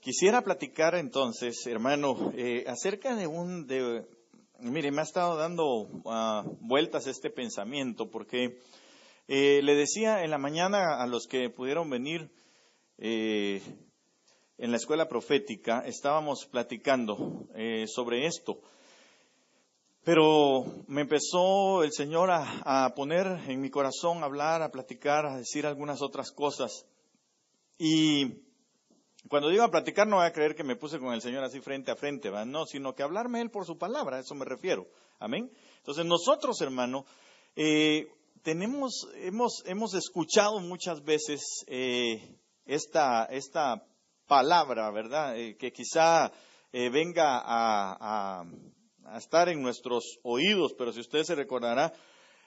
Quisiera platicar entonces, hermano, acerca mire, me ha estado dando vueltas este pensamiento, porque le decía en la mañana a los que pudieron venir en la escuela profética, estábamos platicando sobre esto, pero me empezó el Señor a poner en mi corazón, a hablar, a platicar, a decir algunas otras cosas, y cuando digo a platicar, no voy a creer que me puse con el Señor así frente a frente, ¿va? No, sino que hablarme Él por su palabra, a eso me refiero. Amén. Entonces nosotros, hermano, hemos escuchado muchas veces esta palabra, ¿verdad? Que quizá venga a estar en nuestros oídos, pero si usted se recordará,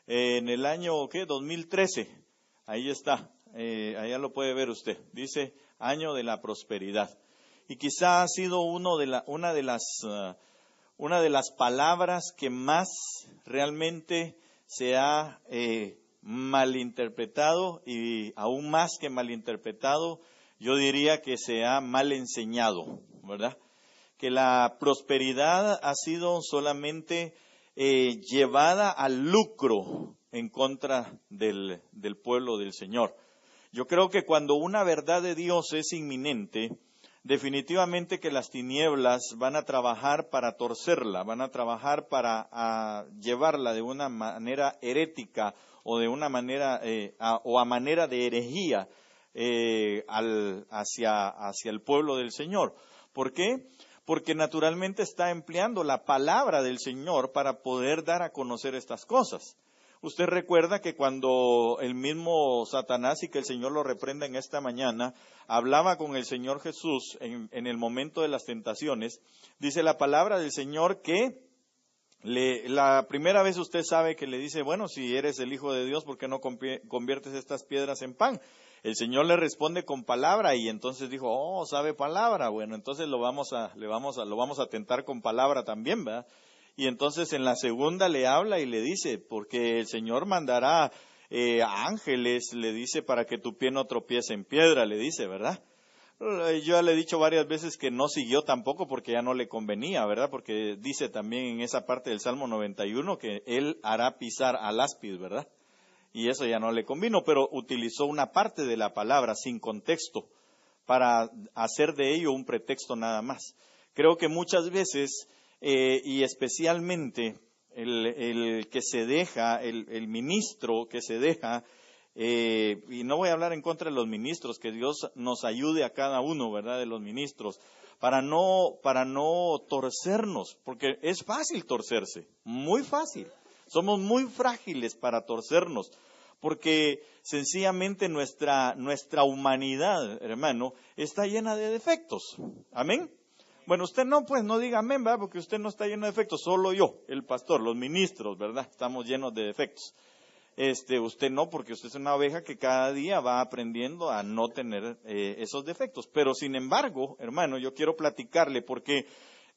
en el año, 2013, ahí está, allá lo puede ver usted, dice año de la prosperidad. Y quizá ha sido una de las palabras que más realmente se ha malinterpretado, y aún más que malinterpretado, yo diría que se ha mal enseñado, ¿verdad? Que la prosperidad ha sido solamente llevada al lucro en contra del pueblo del Señor. Yo creo que cuando una verdad de Dios es inminente, definitivamente que las tinieblas van a trabajar para torcerla, van a trabajar para llevarla de una manera herética o de una manera o a manera de herejía hacia el pueblo del Señor. ¿Por qué? Porque naturalmente está empleando la palabra del Señor para poder dar a conocer estas cosas. Usted recuerda que cuando el mismo Satanás, y que el Señor lo reprenda en esta mañana, hablaba con el Señor Jesús en el momento de las tentaciones, dice la palabra del Señor que la primera vez usted sabe que le dice, bueno, si eres el Hijo de Dios, ¿por qué no conviertes estas piedras en pan? El Señor le responde con palabra, y entonces dijo, sabe palabra, bueno, entonces lo vamos a tentar con palabra también, ¿verdad? Y entonces en la segunda le habla y le dice, porque el Señor mandará ángeles, le dice, para que tu pie no tropiece en piedra, le dice, ¿verdad? Yo ya le he dicho varias veces que no siguió tampoco porque ya no le convenía, ¿verdad? Porque dice también en esa parte del Salmo 91 que Él hará pisar al áspid, ¿verdad? Y eso ya no le convino, pero utilizó una parte de la palabra sin contexto para hacer de ello un pretexto nada más. Creo que muchas veces, y especialmente el que se deja, el ministro que se deja, y no voy a hablar en contra de los ministros, que Dios nos ayude a cada uno, ¿verdad?, de los ministros, para no torcernos, porque es fácil torcerse, muy fácil. Somos muy frágiles para torcernos, porque sencillamente nuestra humanidad, hermano, está llena de defectos. ¿Amén? Bueno, usted no diga amén, ¿verdad? Porque usted no está lleno de defectos, solo yo, el pastor, los ministros, ¿verdad? Estamos llenos de defectos. Usted no, porque usted es una oveja que cada día va aprendiendo a no tener esos defectos. Pero sin embargo, hermano, yo quiero platicarle porque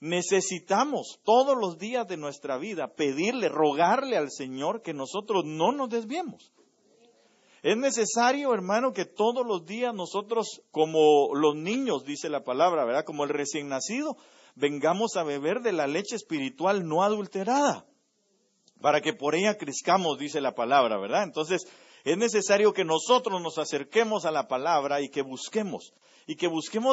necesitamos todos los días de nuestra vida pedirle, rogarle al Señor que nosotros no nos desviemos. Es necesario, hermano, que todos los días nosotros, como los niños, dice la palabra, ¿verdad? Como el recién nacido, vengamos a beber de la leche espiritual no adulterada, para que por ella crezcamos, dice la palabra, ¿verdad? Entonces, es necesario que nosotros nos acerquemos a la palabra y que busquemos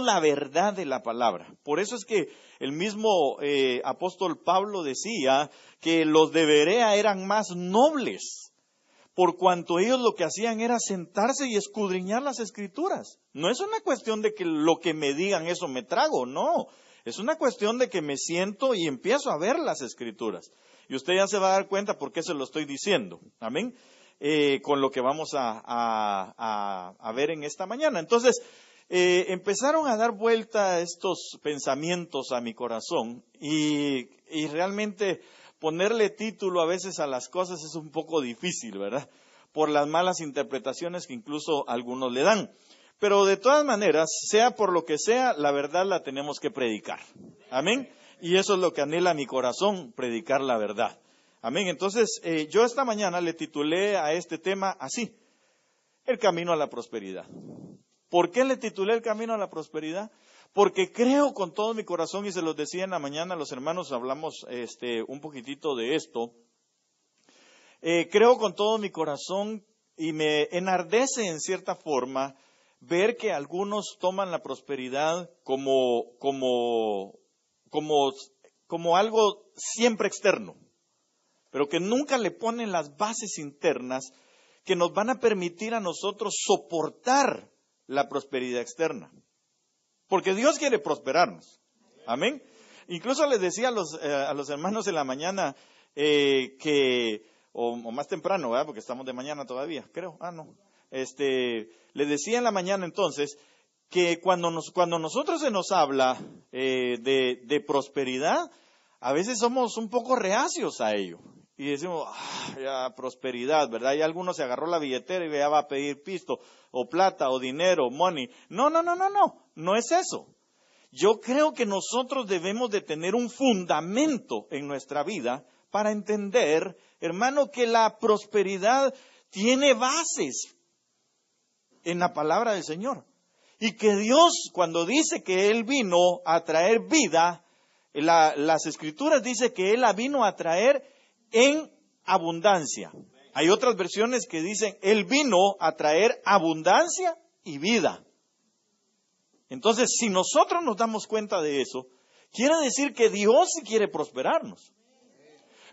la verdad de la palabra. Por eso es que el mismo apóstol Pablo decía que los de Berea eran más nobles, por cuanto ellos lo que hacían era sentarse y escudriñar las Escrituras. No es una cuestión de que lo que me digan eso me trago, no. Es una cuestión de que me siento y empiezo a ver las Escrituras. Y usted ya se va a dar cuenta por qué se lo estoy diciendo. Amén. Con lo que vamos a ver en esta mañana. Entonces, empezaron a dar vuelta estos pensamientos a mi corazón y realmente ponerle título a veces a las cosas es un poco difícil, ¿verdad? Por las malas interpretaciones que incluso algunos le dan. Pero de todas maneras, sea por lo que sea, la verdad la tenemos que predicar. Amén. Y eso es lo que anhela mi corazón, predicar la verdad. Amén. Entonces, yo esta mañana le titulé a este tema así, el camino a la prosperidad. ¿Por qué le titulé el camino a la prosperidad? Porque creo con todo mi corazón, y se los decía en la mañana, los hermanos hablamos un poquitito de esto. Creo con todo mi corazón y me enardece en cierta forma ver que algunos toman la prosperidad como algo siempre externo, pero que nunca le ponen las bases internas que nos van a permitir a nosotros soportar la prosperidad externa. Porque Dios quiere prosperarnos. Amén. Incluso les decía a los hermanos en la mañana o más temprano, ¿verdad? Porque estamos de mañana todavía, creo. No. Les decía en la mañana entonces que cuando nosotros se nos habla de prosperidad, a veces somos un poco reacios a ello. Y decimos, ya prosperidad, ¿verdad? Y alguno se agarró la billetera y ya va a pedir pisto, o plata, o dinero, money. No es eso. Yo creo que nosotros debemos de tener un fundamento en nuestra vida para entender, hermano, que la prosperidad tiene bases en la palabra del Señor. Y que Dios, cuando dice que Él vino a traer vida, las Escrituras dicen que Él la vino a traer en abundancia. Hay otras versiones que dicen, Él vino a traer abundancia y vida. Entonces, si nosotros nos damos cuenta de eso, quiere decir que Dios sí quiere prosperarnos.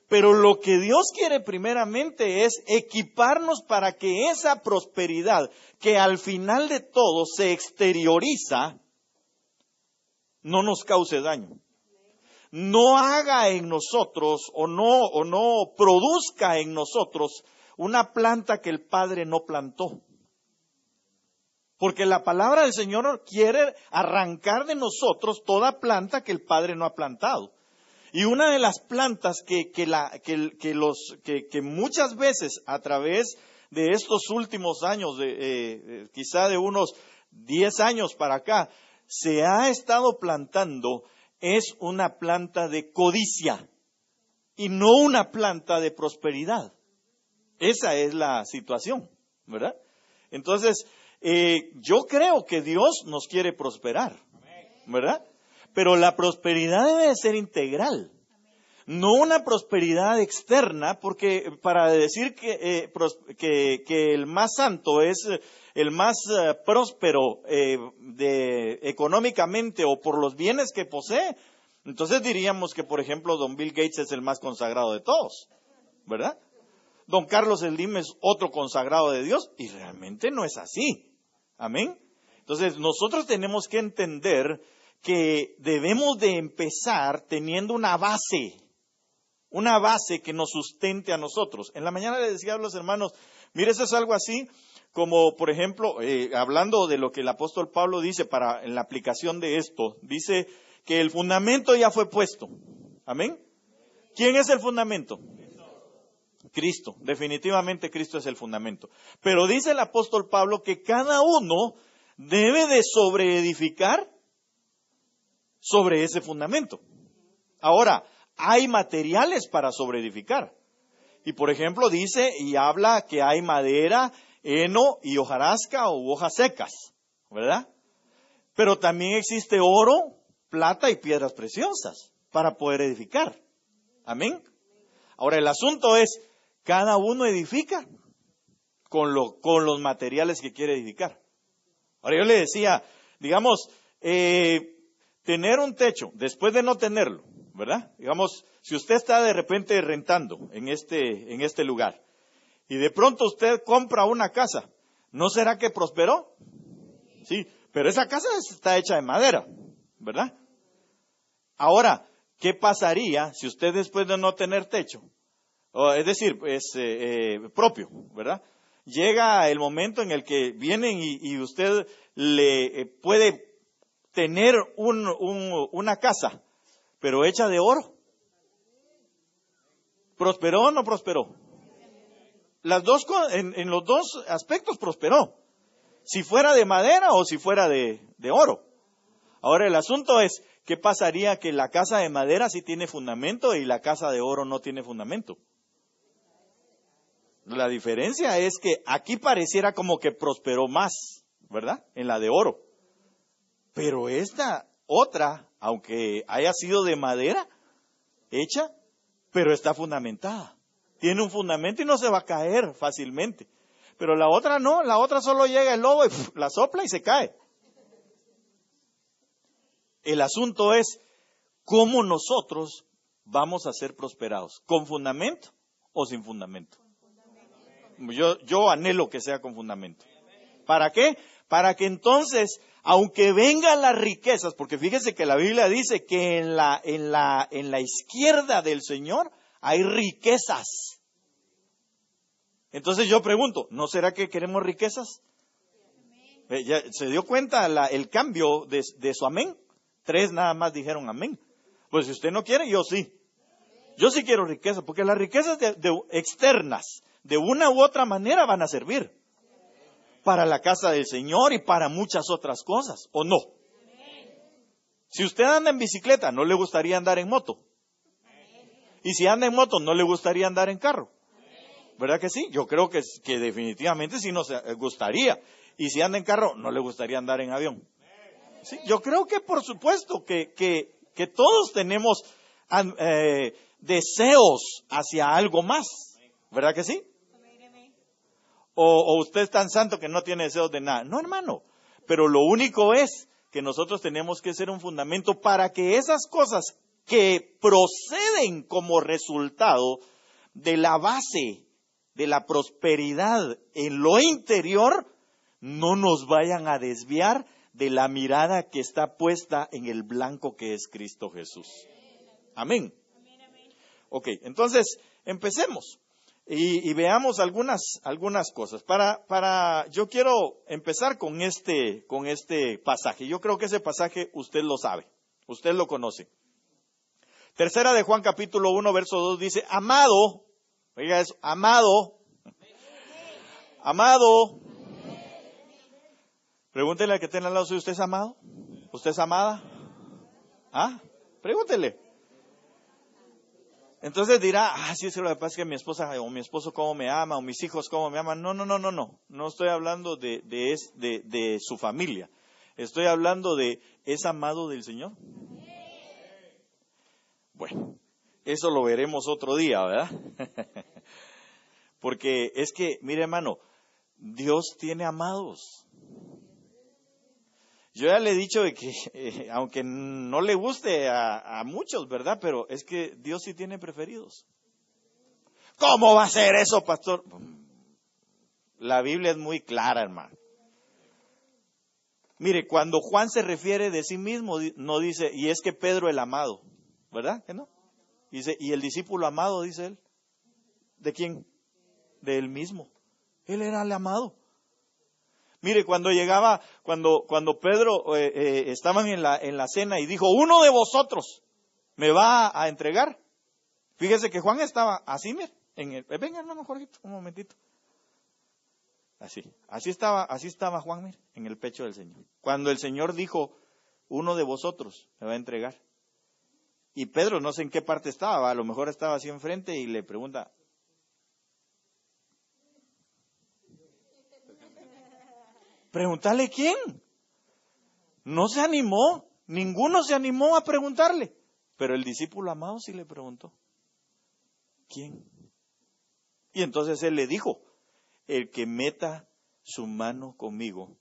Pero lo que Dios quiere primeramente es equiparnos para que esa prosperidad, que al final de todo se exterioriza, no nos cause daño. No haga en nosotros o no produzca en nosotros una planta que el Padre no plantó. Porque la palabra del Señor quiere arrancar de nosotros toda planta que el Padre no ha plantado. Y una de las plantas que muchas veces a través de estos últimos años, quizá de unos 10 años para acá, se ha estado plantando es una planta de codicia y no una planta de prosperidad. Esa es la situación, ¿verdad? Entonces, yo creo que Dios nos quiere prosperar, ¿verdad? Pero la prosperidad debe ser integral, no una prosperidad externa, porque para decir que el más santo es el más próspero económicamente o por los bienes que posee, entonces diríamos que, por ejemplo, don Bill Gates es el más consagrado de todos, ¿verdad? Don Carlos Slim es otro consagrado de Dios, y realmente no es así. Amén. Entonces, nosotros tenemos que entender que debemos de empezar teniendo una base que nos sustente a nosotros. En la mañana les decía a los hermanos, mire, eso es algo así como, por ejemplo, hablando de lo que el apóstol Pablo dice en la aplicación de esto, dice que el fundamento ya fue puesto. Amén. ¿Quién es el fundamento? Cristo. Definitivamente Cristo es el fundamento. Pero dice el apóstol Pablo que cada uno debe de sobreedificar sobre ese fundamento. Ahora, hay materiales para sobreedificar. Y por ejemplo dice y habla que hay madera, heno y hojarasca o hojas secas, ¿verdad? Pero también existe oro, plata y piedras preciosas para poder edificar. Amén. Ahora el asunto es, cada uno edifica con los materiales que quiere edificar. Ahora yo le decía, digamos, tener un techo después de no tenerlo, ¿verdad? Digamos, si usted está de repente rentando en este lugar y de pronto usted compra una casa, ¿no será que prosperó? Sí, pero esa casa está hecha de madera, ¿verdad? Ahora, ¿qué pasaría si usted después de no tener techo, es decir, propio, ¿verdad? Llega el momento en el que vienen y usted le puede tener una casa, pero hecha de oro. ¿Prosperó o no prosperó? En los dos aspectos prosperó. Si fuera de madera o si fuera de oro. Ahora el asunto es, ¿qué pasaría que la casa de madera sí tiene fundamento y la casa de oro no tiene fundamento? La diferencia es que aquí pareciera como que prosperó más, ¿verdad? En la de oro. Pero esta otra, aunque haya sido de madera, hecha, pero está fundamentada. Tiene un fundamento y no se va a caer fácilmente. Pero la otra no, la otra solo llega el lobo y la sopla y se cae. El asunto es cómo nosotros vamos a ser prosperados, ¿con fundamento o sin fundamento? Yo anhelo que sea con fundamento. ¿Para qué? Para que entonces, aunque vengan las riquezas, porque fíjese que la Biblia dice que en la izquierda del Señor hay riquezas. Entonces yo pregunto, ¿no será que queremos riquezas? ¿Ya se dio cuenta el cambio de su amén? 3 nada más dijeron amén. Pues si usted no quiere, yo sí. Yo sí quiero riqueza, porque las riquezas externas, de una u otra manera, van a servir para la casa del Señor y para muchas otras cosas, ¿o no? Si usted anda en bicicleta, ¿no le gustaría andar en moto? Y si anda en moto, ¿no le gustaría andar en carro? ¿Verdad que sí? Yo creo que definitivamente sí nos gustaría. Y si anda en carro, ¿no le gustaría andar en avión? Sí, yo creo que por supuesto que todos tenemos deseos hacia algo más. ¿Verdad que sí? O usted es tan santo que no tiene deseos de nada. No, hermano. Pero lo único es que nosotros tenemos que ser un fundamento para que esas cosas que proceden como resultado de la base de la prosperidad en lo interior no nos vayan a desviar de la mirada que está puesta en el blanco que es Cristo Jesús. Amén. Ok, entonces empecemos. Y veamos algunas cosas. Yo quiero empezar con este pasaje. Yo creo que ese pasaje usted lo sabe, usted lo conoce. Tercera de Juan capítulo 1, verso 2 dice, amado, oiga eso, amado. Pregúntele al que tiene al lado suyo, ¿usted es amado? ¿Usted es amada? ¿Ah? Pregúntele. Entonces dirá, sí, es lo que pasa es que mi esposa o mi esposo cómo me ama, o mis hijos cómo me aman. No. No estoy hablando de su familia. Estoy hablando de, ¿es amado del Señor? Bueno, eso lo veremos otro día, ¿verdad? Porque es que, mire hermano, Dios tiene amados. Yo ya le he dicho de que, aunque no le guste a muchos, ¿verdad? Pero es que Dios sí tiene preferidos. ¿Cómo va a ser eso, pastor? La Biblia es muy clara, hermano. Mire, cuando Juan se refiere de sí mismo, no dice, y es que Pedro el amado, ¿verdad? ¿Que no? Dice, y el discípulo amado, dice él. ¿De quién? De él mismo. Él era el amado. Mire, cuando Pedro estaban en la cena y dijo, uno de vosotros me va a entregar. Fíjese que Juan estaba así, mire, venga hermano Jorgito, un momentito. Así estaba Juan, mire, en el pecho del Señor. Cuando el Señor dijo, uno de vosotros me va a entregar. Y Pedro no sé en qué parte estaba, a lo mejor estaba así enfrente y le pregunta, ¿preguntarle quién? No se animó, ninguno se animó a preguntarle. Pero el discípulo amado sí le preguntó, ¿quién? Y entonces él le dijo, el que meta su mano conmigo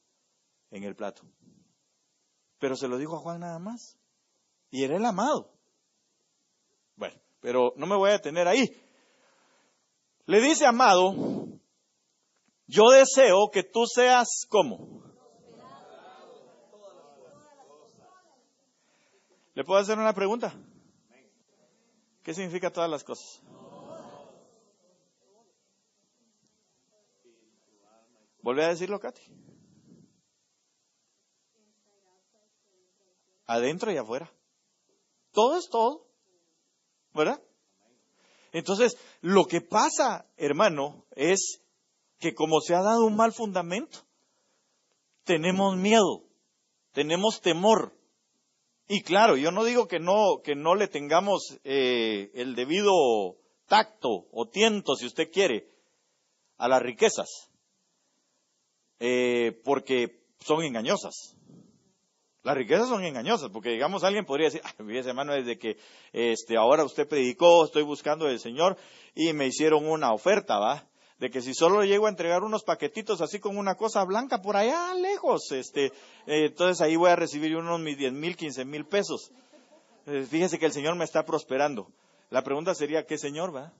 en el plato. Pero se lo dijo a Juan nada más. Y era el amado. Bueno, pero no me voy a detener ahí. Le dice, amado, yo deseo que tú seas ¿cómo? ¿Le puedo hacer una pregunta? ¿Qué significa todas las cosas? Volví a decirlo, Katy. Adentro y afuera. Todo es todo. ¿Verdad? Entonces, lo que pasa, hermano, es que como se ha dado un mal fundamento, tenemos miedo, tenemos temor. Y claro, yo no digo que no le tengamos el debido tacto o tiento, si usted quiere, a las riquezas, porque son engañosas. Las riquezas son engañosas, porque digamos alguien podría decir, fíjese hermano, desde que ahora usted predicó, estoy buscando del Señor y me hicieron una oferta, ¿va? De que si solo llego a entregar unos paquetitos así con una cosa blanca por allá lejos, entonces ahí voy a recibir unos mis 10,000, 15,000 pesos. Fíjese que el Señor me está prosperando. La pregunta sería, ¿qué Señor, va?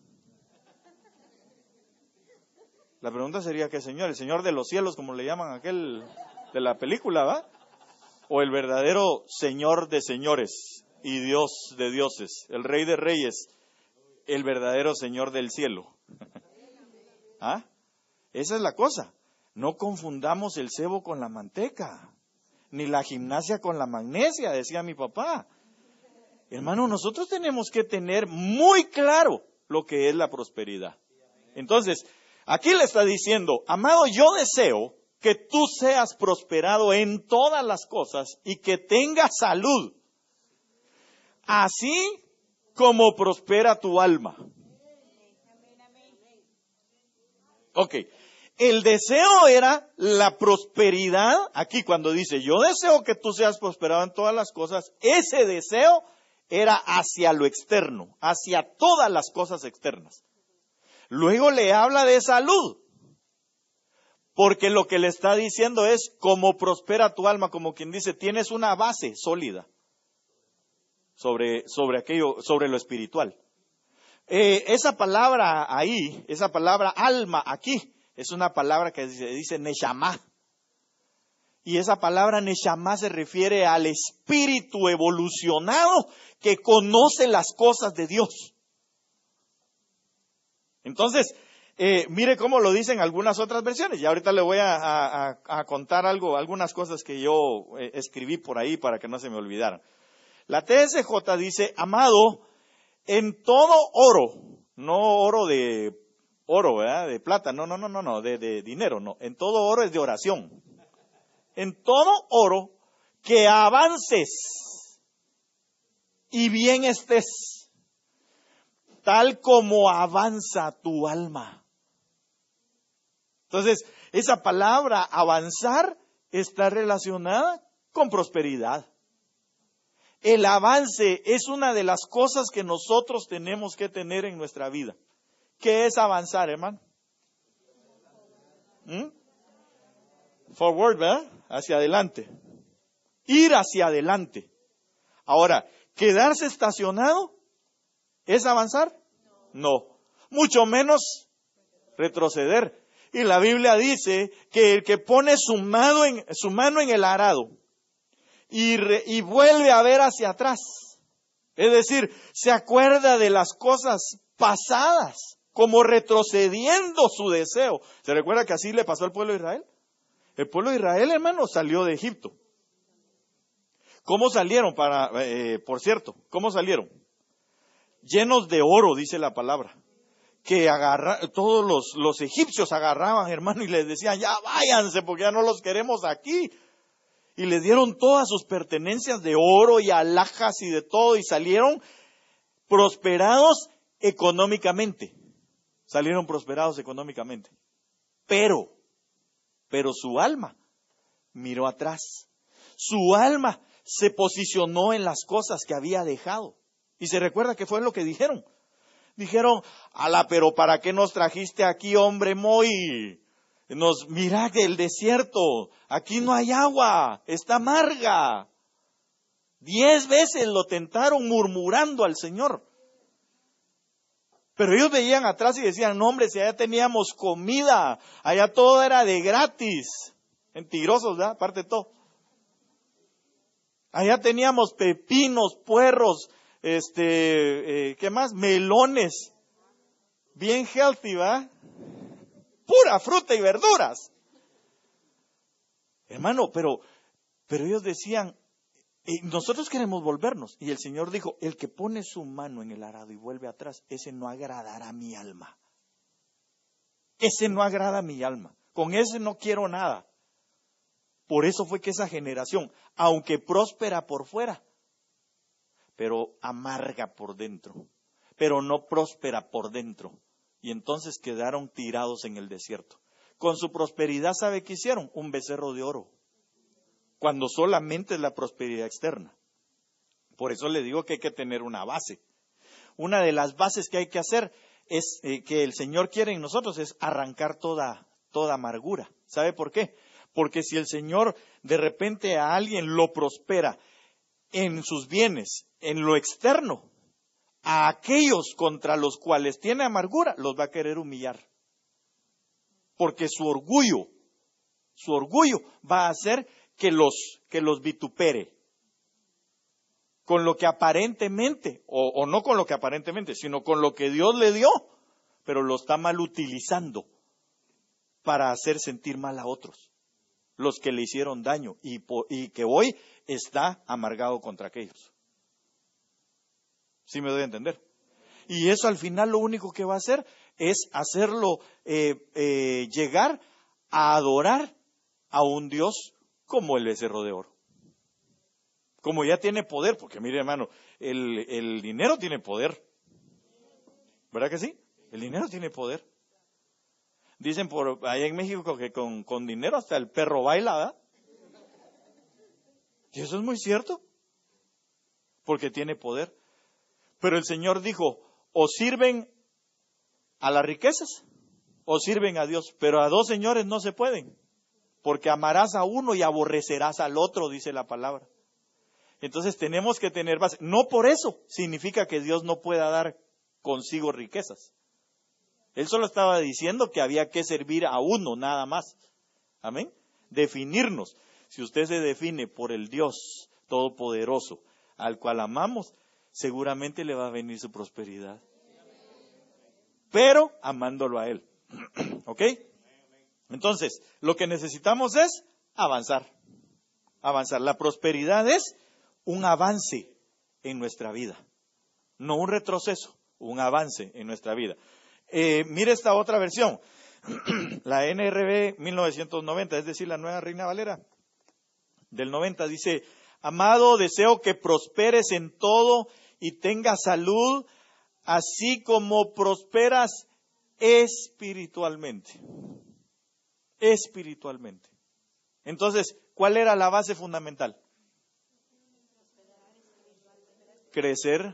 La pregunta sería, ¿qué Señor? ¿El Señor de los cielos, como le llaman aquel de la película, va? ¿O el verdadero Señor de señores y Dios de dioses, el Rey de reyes, el verdadero Señor del cielo? ¿Ah? Esa es la cosa. No confundamos el cebo con la manteca, ni la gimnasia con la magnesia, decía mi papá. Hermano, nosotros tenemos que tener muy claro lo que es la prosperidad. Entonces, aquí le está diciendo, amado, yo deseo que tú seas prosperado en todas las cosas y que tengas salud, así como prospera tu alma. Ok, el deseo era la prosperidad. Aquí cuando dice, yo deseo que tú seas prosperado en todas las cosas, ese deseo era hacia lo externo, hacia todas las cosas externas. Luego le habla de salud, porque lo que le está diciendo es cómo prospera tu alma, como quien dice, tienes una base sólida sobre aquello, sobre lo espiritual. Esa palabra ahí, esa palabra alma aquí, es una palabra que dice neshama. Y esa palabra neshama se refiere al espíritu evolucionado que conoce las cosas de Dios. Entonces, mire cómo lo dicen algunas otras versiones. Y ahorita le voy a contar algunas cosas que yo escribí por ahí para que no se me olvidaran. La TSJ dice, amado, en todo oro, no oro de oro, ¿verdad? De plata, no, de dinero, no. En todo oro es de oración. En todo oro que avances y bien estés, tal como avanza tu alma. Entonces, esa palabra avanzar está relacionada con prosperidad. El avance es una de las cosas que nosotros tenemos que tener en nuestra vida. ¿Qué es avanzar, hermano? Forward, ¿verdad? Hacia adelante. Ir hacia adelante. Ahora, ¿quedarse estacionado es avanzar? No. Mucho menos retroceder. Y la Biblia dice que el que pone su mano en el arado y vuelve a ver hacia atrás, es decir, se acuerda de las cosas pasadas, como retrocediendo su deseo. ¿Se recuerda que así le pasó al pueblo de Israel? El pueblo de Israel, hermano, salió de Egipto. ¿Cómo salieron? Por cierto, ¿cómo salieron? Llenos de oro, dice la palabra. Que todos los egipcios agarraban, hermano, y les decían, ya váyanse, porque ya no los queremos aquí. Y les dieron todas sus pertenencias de oro y alhajas y de todo, y salieron prosperados económicamente. Salieron prosperados económicamente. Pero su alma miró atrás. Su alma se posicionó en las cosas que había dejado. Y se recuerda que fue lo que dijeron. Dijeron, pero ¿para qué nos trajiste aquí, hombre Moy? Mira que el desierto, aquí no hay agua, está amarga. 10 veces lo tentaron murmurando al Señor. Pero ellos veían atrás y decían, no hombre, si allá teníamos comida, allá todo era de gratis. Mentirosos, ¿verdad? Aparte de todo. Allá teníamos pepinos, puerros, ¿qué más? Melones. Bien healthy, ¿va? Pura fruta y verduras. Hermano, pero ellos decían, nosotros queremos volvernos. Y el Señor dijo, el que pone su mano en el arado y vuelve atrás, ese no agradará a mi alma. Ese no agrada a mi alma. Con ese no quiero nada. Por eso fue que esa generación, aunque próspera por fuera, pero amarga por dentro, pero no próspera por dentro. Y entonces quedaron tirados en el desierto. Con su prosperidad, ¿sabe qué hicieron? Un becerro de oro. cuando solamente es la prosperidad externa. Por eso le digo que hay que tener una base. Una de las bases que hay que hacer es que el Señor quiere en nosotros es arrancar toda amargura. ¿Sabe por qué? Porque si el Señor de repente a alguien lo prospera en sus bienes, en lo externo, a aquellos contra los cuales tiene amargura, los va a querer humillar. Porque su orgullo va a hacer que los vitupere. Con lo que aparentemente, o no con lo que aparentemente, sino con lo que Dios le dio, pero lo está mal utilizando para hacer sentir mal a otros, los que le hicieron daño y que hoy está amargado contra aquellos. ¿Sí me doy a entender? Y eso al final lo único que va a hacer es hacerlo llegar a adorar a un Dios como el becerro de oro. Como ya tiene poder, porque mire hermano, el dinero tiene poder. ¿Verdad que sí? El dinero tiene poder. Dicen por allá en México que con dinero hasta el perro baila, ¿verdad? Y eso es muy cierto. Porque tiene poder. Pero el Señor dijo, o sirven a las riquezas, o sirven a Dios. Pero a dos señores no se pueden. Porque amarás a uno y aborrecerás al otro, dice la palabra. Entonces tenemos que tener base. No por eso significa que Dios no pueda dar consigo riquezas. Él solo estaba diciendo que había que servir a uno nada más. Amén. Definirnos. Si usted se define por el Dios Todopoderoso al cual amamos, seguramente le va a venir su prosperidad. Pero amándolo a Él. ¿Ok? Entonces, lo que necesitamos es avanzar. Avanzar. La prosperidad es un avance en nuestra vida. No un retroceso, un avance en nuestra vida. Mire esta otra versión. La NRV 1990, es decir, la Nueva Reina Valera del 90, dice: amado, deseo que prosperes en todo y tengas salud, así como prosperas espiritualmente. Espiritualmente. Entonces, ¿cuál era la base fundamental? Crecer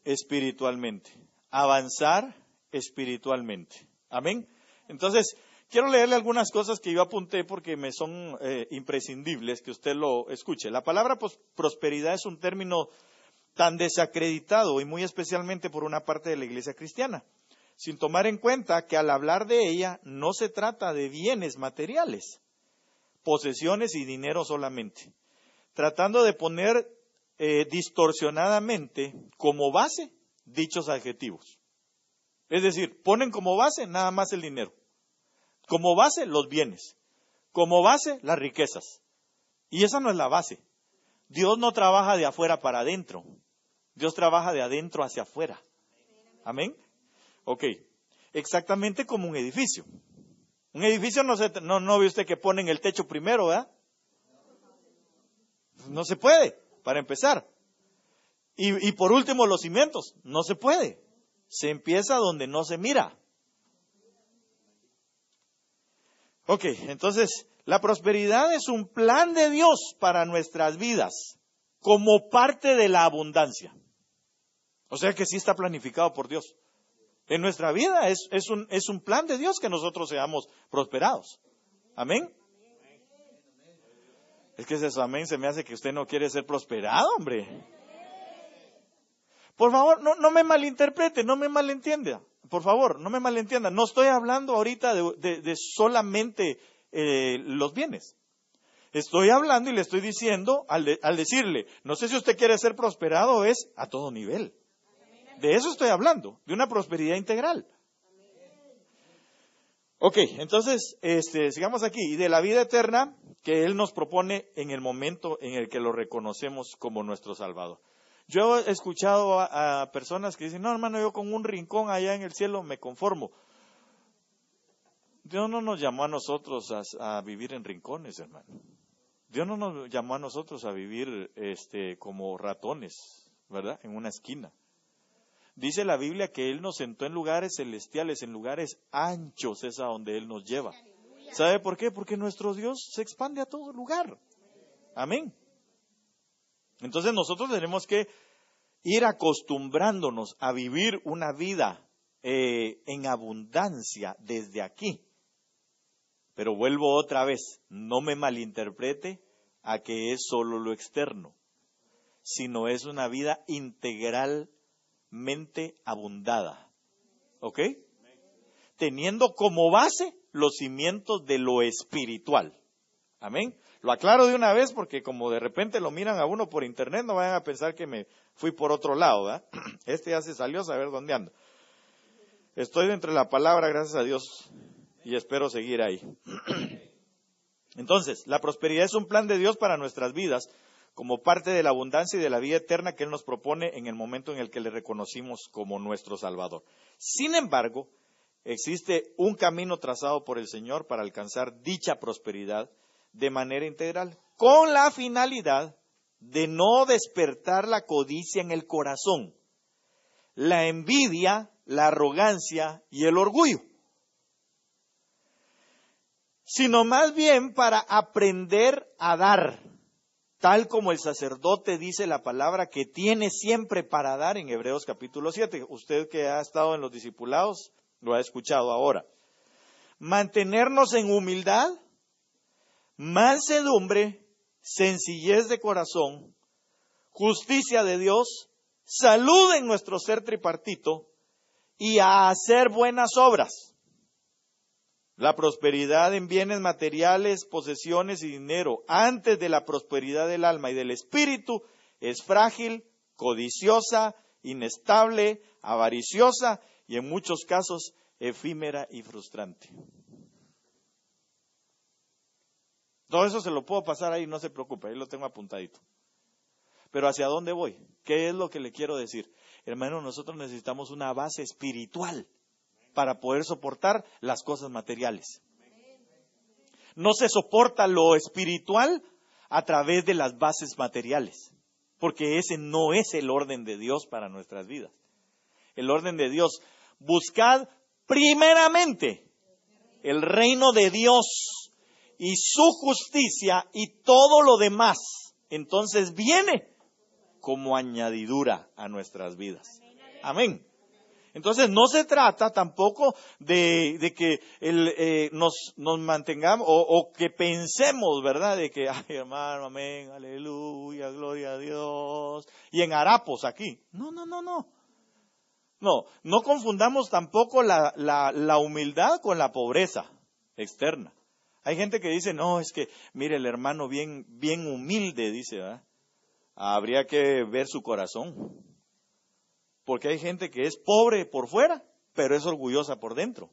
espiritualmente, avanzar espiritualmente. Amén. Entonces, quiero leerle algunas cosas que yo apunté porque me son imprescindibles que usted lo escuche. La palabra prosperidad es un término tan desacreditado y muy especialmente por una parte de la iglesia cristiana, sin tomar en cuenta que al hablar de ella no se trata de bienes materiales, posesiones y dinero solamente, tratando de poner distorsionadamente como base dichos adjetivos. Es decir, ponen como base nada más el dinero, como base los bienes, como base las riquezas. Y esa no es la base. Dios no trabaja de afuera para adentro, Dios trabaja de adentro hacia afuera. Amén. Ok, exactamente como un edificio. Un edificio no ve usted que ponen el techo primero, ¿verdad? No se puede, para empezar. Y por último los cimientos, no se puede. Se empieza donde no se mira. Ok, entonces la prosperidad es un plan de Dios para nuestras vidas como parte de la abundancia. O sea que sí está planificado por Dios. En nuestra vida es un plan de Dios que nosotros seamos prosperados. Amén. Es que ese amén se me hace que usted no quiere ser prosperado, hombre. Por favor, no me malinterprete, no me malentienda. Por favor, no me malentienda. No estoy hablando ahorita de solamente los bienes. Estoy hablando y le estoy diciendo, al decirle, no sé si usted quiere ser prosperado, es a todo nivel. De eso estoy hablando, de una prosperidad integral. Ok, entonces, sigamos aquí. Y de la vida eterna que Él nos propone en el momento en el que lo reconocemos como nuestro Salvador. Yo he escuchado a personas que dicen, no hermano, yo con un rincón allá en el cielo me conformo. Dios no nos llamó a nosotros a vivir en rincones, hermano. Dios no nos llamó a nosotros a vivir como ratones, ¿verdad? En una esquina. Dice la Biblia que Él nos sentó en lugares celestiales, en lugares anchos, es a donde Él nos lleva. ¿Sabe por qué? Porque nuestro Dios se expande a todo lugar. Amén. Entonces nosotros tenemos que ir acostumbrándonos a vivir una vida en abundancia desde aquí. Pero vuelvo otra vez, no me malinterprete a que es solo lo externo, sino es una vida integralmente abundada. ¿Ok? Teniendo como base los cimientos de lo espiritual. Amén. Lo aclaro de una vez porque como de repente lo miran a uno por internet, no vayan a pensar que me fui por otro lado, ¿verdad? Este ya se salió a saber dónde ando. Estoy dentro de la palabra, gracias a Dios, y espero seguir ahí. Entonces, la prosperidad es un plan de Dios para nuestras vidas, como parte de la abundancia y de la vida eterna que Él nos propone en el momento en el que le reconocimos como nuestro Salvador. Sin embargo, existe un camino trazado por el Señor para alcanzar dicha prosperidad de manera integral, con la finalidad de no despertar la codicia en el corazón, la envidia, la arrogancia y el orgullo, sino más bien para aprender a dar, tal como el sacerdote dice la palabra que tiene siempre para dar en Hebreos capítulo 7. Usted que ha estado en los discipulados lo ha escuchado ahora. Mantenernos en humildad, mansedumbre, sencillez de corazón, justicia de Dios, salud en nuestro ser tripartito y a hacer buenas obras. La prosperidad en bienes materiales, posesiones y dinero, antes de la prosperidad del alma y del espíritu, es frágil, codiciosa, inestable, avariciosa y en muchos casos efímera y frustrante. Todo eso se lo puedo pasar ahí, no se preocupe, ahí lo tengo apuntadito. Pero ¿hacia dónde voy? ¿Qué es lo que le quiero decir? Hermano, nosotros necesitamos una base espiritual para poder soportar las cosas materiales. No se soporta lo espiritual a través de las bases materiales, porque ese no es el orden de Dios para nuestras vidas. El orden de Dios, buscad primeramente el reino de Dios y su justicia y todo lo demás, entonces viene como añadidura a nuestras vidas. Amén. Entonces no se trata tampoco de que nos mantengamos o que pensemos, ¿verdad? De que, ay hermano, amén, aleluya, gloria a Dios, y en harapos aquí. No. No confundamos tampoco la humildad con la pobreza externa. Hay gente que dice, no, es que, mire, el hermano bien humilde, dice, ¿verdad? Habría que ver su corazón. Porque hay gente que es pobre por fuera, pero es orgullosa por dentro.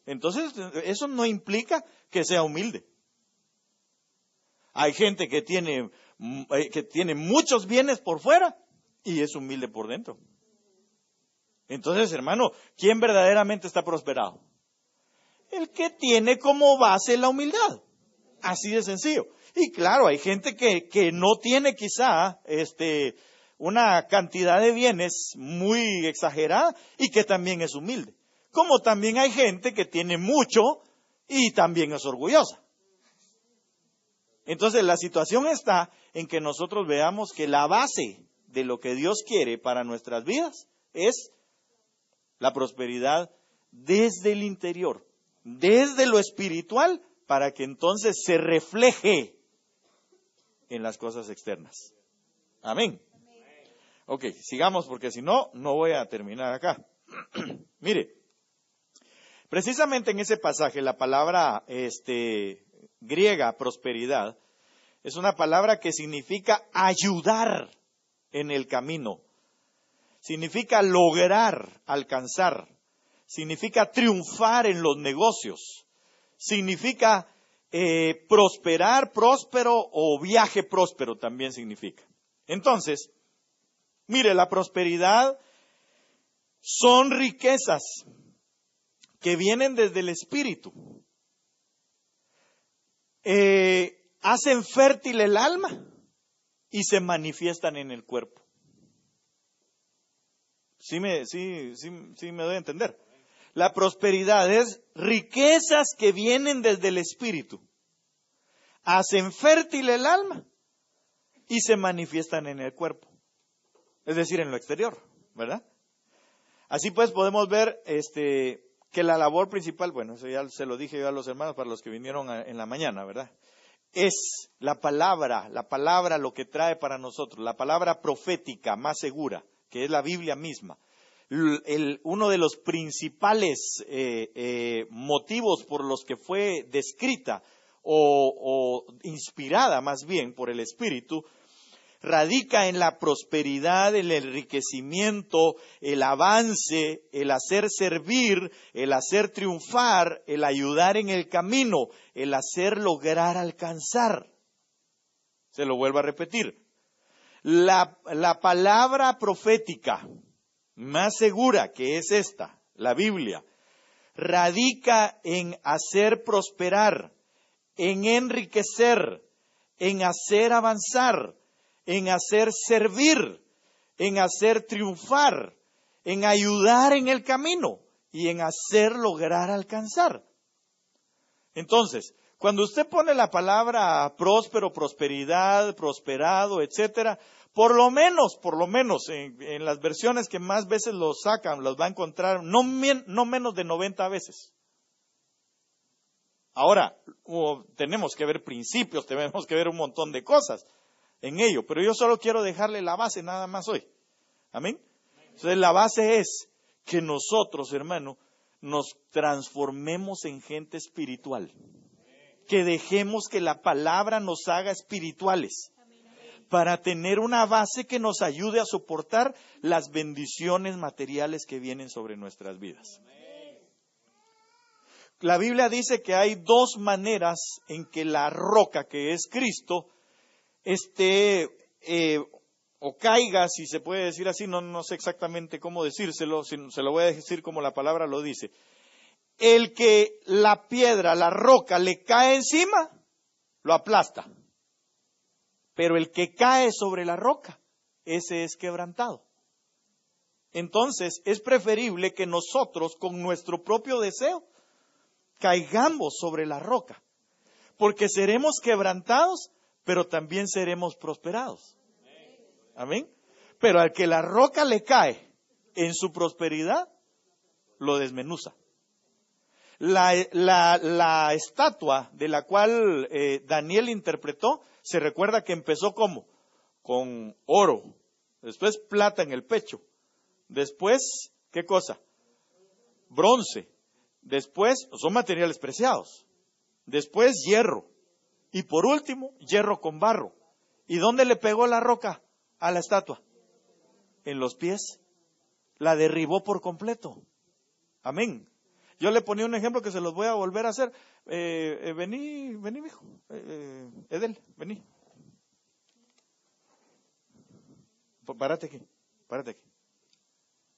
Entonces, eso no implica que sea humilde. Hay gente que tiene muchos bienes por fuera y es humilde por dentro. Entonces, hermano, ¿quién verdaderamente está prosperado? El que tiene como base la humildad. Así de sencillo. Y claro, hay gente que no tiene quizá una cantidad de bienes muy exagerada y que también es humilde. Como también hay gente que tiene mucho y también es orgullosa. Entonces la situación está en que nosotros veamos que la base de lo que Dios quiere para nuestras vidas es la prosperidad desde el interior, desde lo espiritual, para que entonces se refleje en las cosas externas. Amén. Ok, sigamos porque si no, no voy a terminar acá. Mire, precisamente en ese pasaje la palabra griega, prosperidad, es una palabra que significa ayudar en el camino, significa lograr, alcanzar, significa triunfar en los negocios, significa prosperar, próspero o viaje próspero también significa. Entonces, mire, la prosperidad son riquezas que vienen desde el espíritu. Hacen fértil el alma y se manifiestan en el cuerpo. ¿Sí me doy a entender? La prosperidad es riquezas que vienen desde el espíritu. Hacen fértil el alma y se manifiestan en el cuerpo, es decir, en lo exterior, ¿verdad? Así pues podemos ver que la labor principal, bueno, eso ya se lo dije yo a los hermanos para los que vinieron en la mañana, ¿verdad? Es la palabra lo que trae para nosotros, la palabra profética más segura, que es la Biblia misma. Uno de los principales motivos por los que fue descrita o inspirada más bien por el Espíritu, radica en la prosperidad, el enriquecimiento, el avance, el hacer servir, el hacer triunfar, el ayudar en el camino, el hacer lograr alcanzar. Se lo vuelvo a repetir. La palabra profética más segura, que es esta, la Biblia, radica en hacer prosperar, en enriquecer, en hacer avanzar, en hacer servir, en hacer triunfar, en ayudar en el camino y en hacer lograr alcanzar. Entonces, cuando usted pone la palabra próspero, prosperidad, prosperado, etcétera, por lo menos en las versiones que más veces lo sacan, los va a encontrar no menos de 90 veces. Ahora, tenemos que ver principios, tenemos que ver un montón de cosas en ello, pero yo solo quiero dejarle la base nada más hoy. Amén. Entonces la base es que nosotros, hermano, nos transformemos en gente espiritual. Que dejemos que la palabra nos haga espirituales para tener una base que nos ayude a soportar las bendiciones materiales que vienen sobre nuestras vidas. La Biblia dice que hay dos maneras en que la roca, que es Cristo, o caiga, si se puede decir así, no sé exactamente cómo decírselo, se lo voy a decir como la palabra lo dice. El que la piedra, la roca, le cae encima, lo aplasta. Pero el que cae sobre la roca, ese es quebrantado. Entonces, es preferible que nosotros, con nuestro propio deseo, caigamos sobre la roca. Porque seremos quebrantados, pero también seremos prosperados. Amén. Pero al que la roca le cae en su prosperidad, lo desmenuza. La estatua de la cual Daniel interpretó, se recuerda que empezó ¿cómo? Con oro, después plata en el pecho, después, ¿qué cosa? Bronce, después son materiales preciados, después hierro, y por último, hierro con barro. ¿Y dónde le pegó la roca a la estatua? En los pies. La derribó por completo. Amén. Yo le ponía un ejemplo que se los voy a volver a hacer. Vení, mijo. Edel, vení. Párate aquí.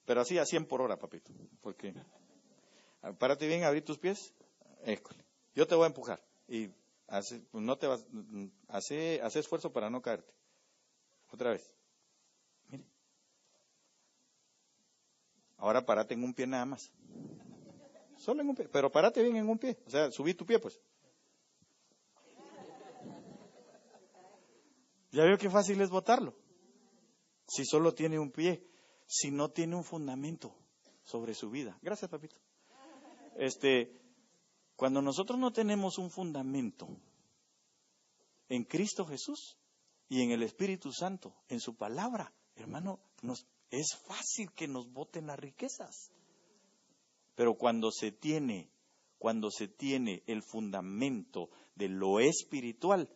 Pero así a 100 por hora, papito. Porque, párate bien, abrí tus pies. École. Yo te voy a empujar. Y hace esfuerzo para no caerte. Otra vez. Mire. Ahora párate en un pie nada más. Solo en un pie. Pero párate bien en un pie. O sea, subí tu pie, pues. Ya veo qué fácil es botarlo. Si solo tiene un pie. Si no tiene un fundamento sobre su vida. Gracias, papito. Cuando nosotros no tenemos un fundamento en Cristo Jesús y en el Espíritu Santo, en su palabra, hermano, es fácil que nos boten las riquezas. Pero cuando se tiene el fundamento de lo espiritual,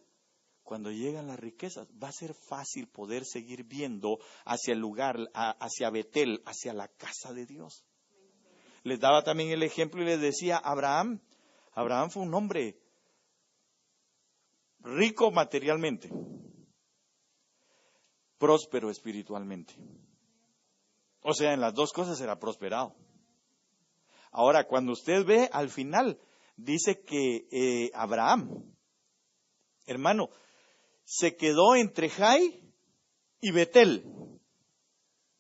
cuando llegan las riquezas, va a ser fácil poder seguir viendo hacia el lugar, hacia Betel, hacia la casa de Dios. Les daba también el ejemplo y les decía, Abraham fue un hombre rico materialmente, próspero espiritualmente. O sea, en las dos cosas era prosperado. Ahora, cuando usted ve al final, dice que Abraham, hermano, se quedó entre Jai y Betel.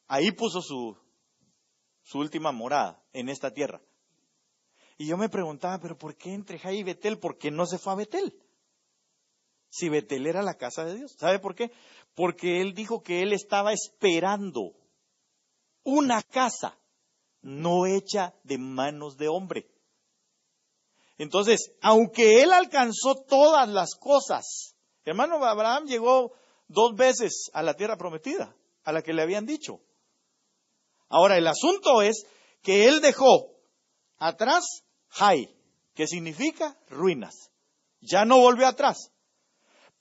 Ahí puso su última morada en esta tierra. Y yo me preguntaba, ¿pero por qué entre Jai y Betel? ¿Por qué no se fue a Betel? Si Betel era la casa de Dios. ¿Sabe por qué? Porque él dijo que él estaba esperando una casa no hecha de manos de hombre. Entonces, aunque él alcanzó todas las cosas, hermano, Abraham llegó 2 veces a la tierra prometida, a la que le habían dicho. Ahora, el asunto es que él dejó atrás Jai, que significa ruinas. Ya no volvió atrás,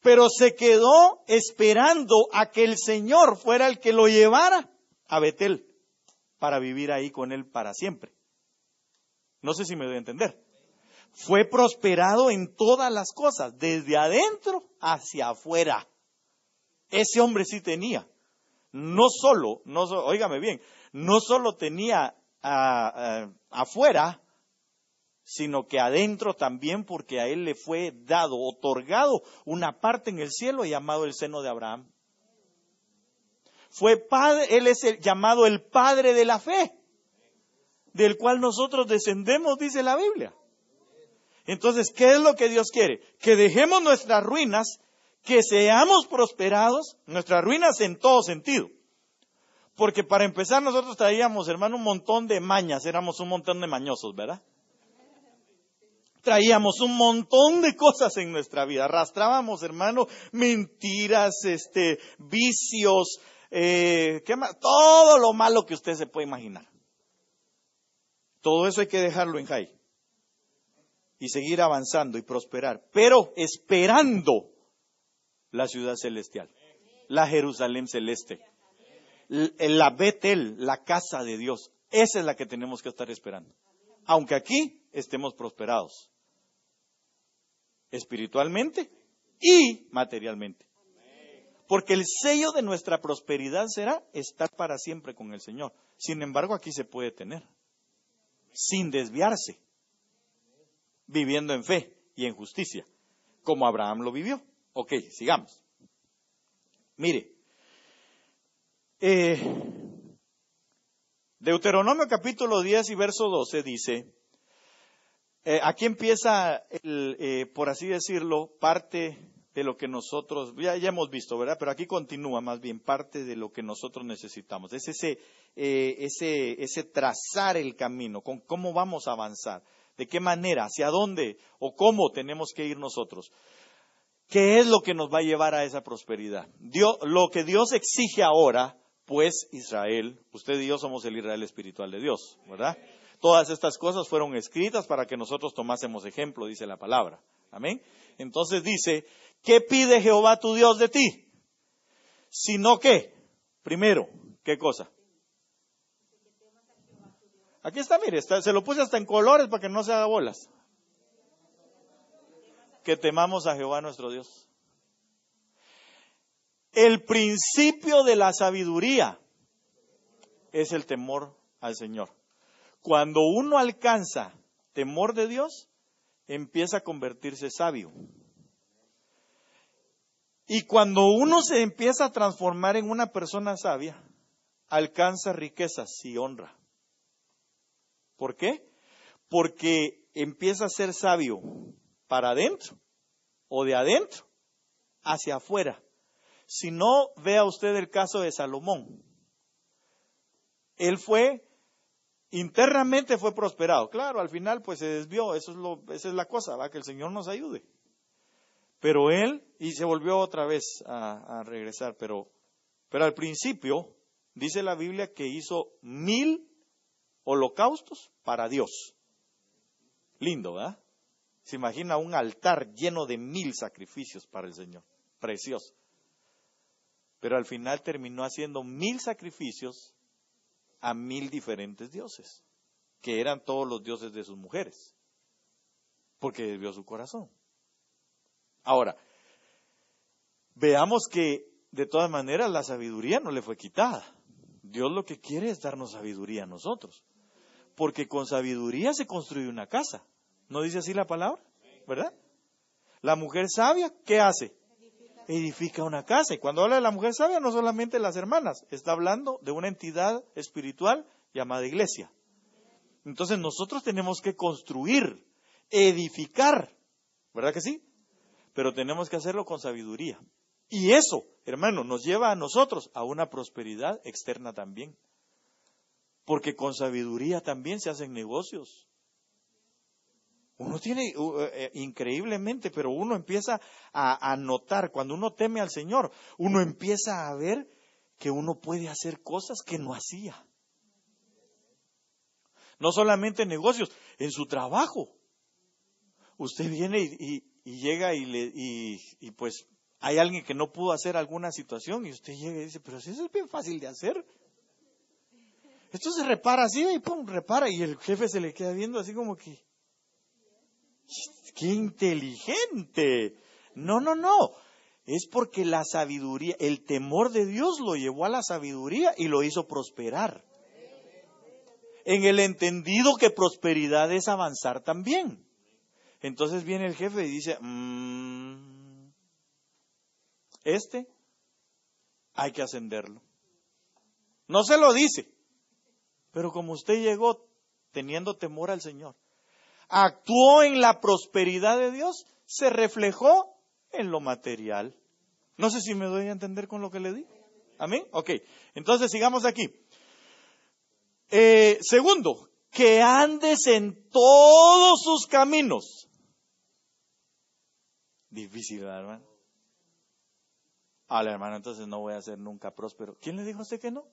pero se quedó esperando a que el Señor fuera el que lo llevara a Betel para vivir ahí con él para siempre. No sé si me doy a entender. Fue prosperado en todas las cosas, desde adentro hacia afuera. Ese hombre sí tenía. Óigame bien, no solo tenía afuera, sino que adentro también, porque a él le fue dado, otorgado una parte en el cielo llamado el seno de Abraham. Fue padre, él es llamado el padre de la fe, del cual nosotros descendemos, dice la Biblia. Entonces, ¿qué es lo que Dios quiere? Que dejemos nuestras ruinas, que seamos prosperados, nuestras ruinas en todo sentido. Porque para empezar nosotros traíamos, hermano, un montón de mañas, éramos un montón de mañosos, ¿verdad? Traíamos un montón de cosas en nuestra vida, arrastrábamos, hermano, mentiras, vicios, ¿qué más? Todo lo malo que usted se puede imaginar. Todo eso hay que dejarlo en Jai y seguir avanzando y prosperar, pero esperando la ciudad celestial, la Jerusalén celeste, la Betel, la casa de Dios. Esa es la que tenemos que estar esperando, aunque aquí estemos prosperados espiritualmente y materialmente, porque el sello de nuestra prosperidad será estar para siempre con el Señor. Sin embargo, aquí se puede tener sin desviarse, viviendo en fe y en justicia, como Abraham lo vivió. Ok, sigamos. Mire, Deuteronomio capítulo 10 y verso 12 dice, aquí empieza, por así decirlo, parte de lo que nosotros, ya hemos visto, ¿verdad? Pero aquí continúa más bien parte de lo que nosotros necesitamos. Es ese trazar el camino, con cómo vamos a avanzar, de qué manera, hacia dónde o cómo tenemos que ir nosotros. ¿Qué es lo que nos va a llevar a esa prosperidad? Lo que Dios exige ahora, pues Israel, usted y yo somos el Israel espiritual de Dios, ¿verdad? Todas estas cosas fueron escritas para que nosotros tomásemos ejemplo, dice la palabra. Amén. Entonces dice, ¿qué pide Jehová tu Dios de ti? Sino que, primero, ¿qué cosa? Aquí está, mire, se lo puse hasta en colores para que no se haga bolas. Que temamos a Jehová nuestro Dios. El principio de la sabiduría es el temor al Señor. Cuando uno alcanza temor de Dios, empieza a convertirse sabio. Y cuando uno se empieza a transformar en una persona sabia, alcanza riquezas y honra. ¿Por qué? Porque empieza a ser sabio para adentro o de adentro hacia afuera. Si no, vea usted el caso de Salomón. Él internamente fue prosperado. Claro, al final pues se desvió, esa es la cosa, ¿va? Que el Señor nos ayude. Pero él, y se volvió otra vez a regresar, pero al principio, dice la Biblia que hizo 1000 holocaustos para Dios. Lindo, ¿verdad? Se imagina un altar lleno de 1000 sacrificios para el Señor. Precioso. Pero al final terminó haciendo 1000 sacrificios a 1000 diferentes dioses, que eran todos los dioses de sus mujeres, porque desvió su corazón. Ahora, veamos que de todas maneras la sabiduría no le fue quitada. Dios lo que quiere es darnos sabiduría a nosotros, porque con sabiduría se construye una casa. ¿No dice así la palabra? ¿Verdad? La mujer sabia, ¿qué hace? Edifica una casa. Y cuando habla de la mujer sabia, no solamente las hermanas, está hablando de una entidad espiritual llamada iglesia. Entonces nosotros tenemos que construir, edificar, ¿verdad que sí? Pero tenemos que hacerlo con sabiduría. Y eso, hermano, nos lleva a nosotros a una prosperidad externa también. Porque con sabiduría también se hacen negocios. Uno tiene, increíblemente, pero uno empieza a notar, cuando uno teme al Señor, uno empieza a ver que uno puede hacer cosas que no hacía. No solamente en negocios, en su trabajo. Usted viene y llega y pues hay alguien que no pudo hacer alguna situación y usted llega y dice, pero si eso es bien fácil de hacer. Esto se repara así y pum, repara. Y el jefe se le queda viendo así como que, ¡qué inteligente! No. Es porque la sabiduría, el temor de Dios lo llevó a la sabiduría y lo hizo prosperar. En el entendido que prosperidad es avanzar también. Entonces viene el jefe y dice, hay que ascenderlo. No se lo dice, pero como usted llegó teniendo temor al Señor, actuó en la prosperidad de Dios, se reflejó en lo material. No sé si me doy a entender con lo que le di. ¿Amén? Ok, entonces sigamos aquí. Segundo, que andes en todos sus caminos. Difícil, ¿verdad, hermano? Hermano, entonces no voy a ser nunca próspero. ¿Quién le dijo a usted que no?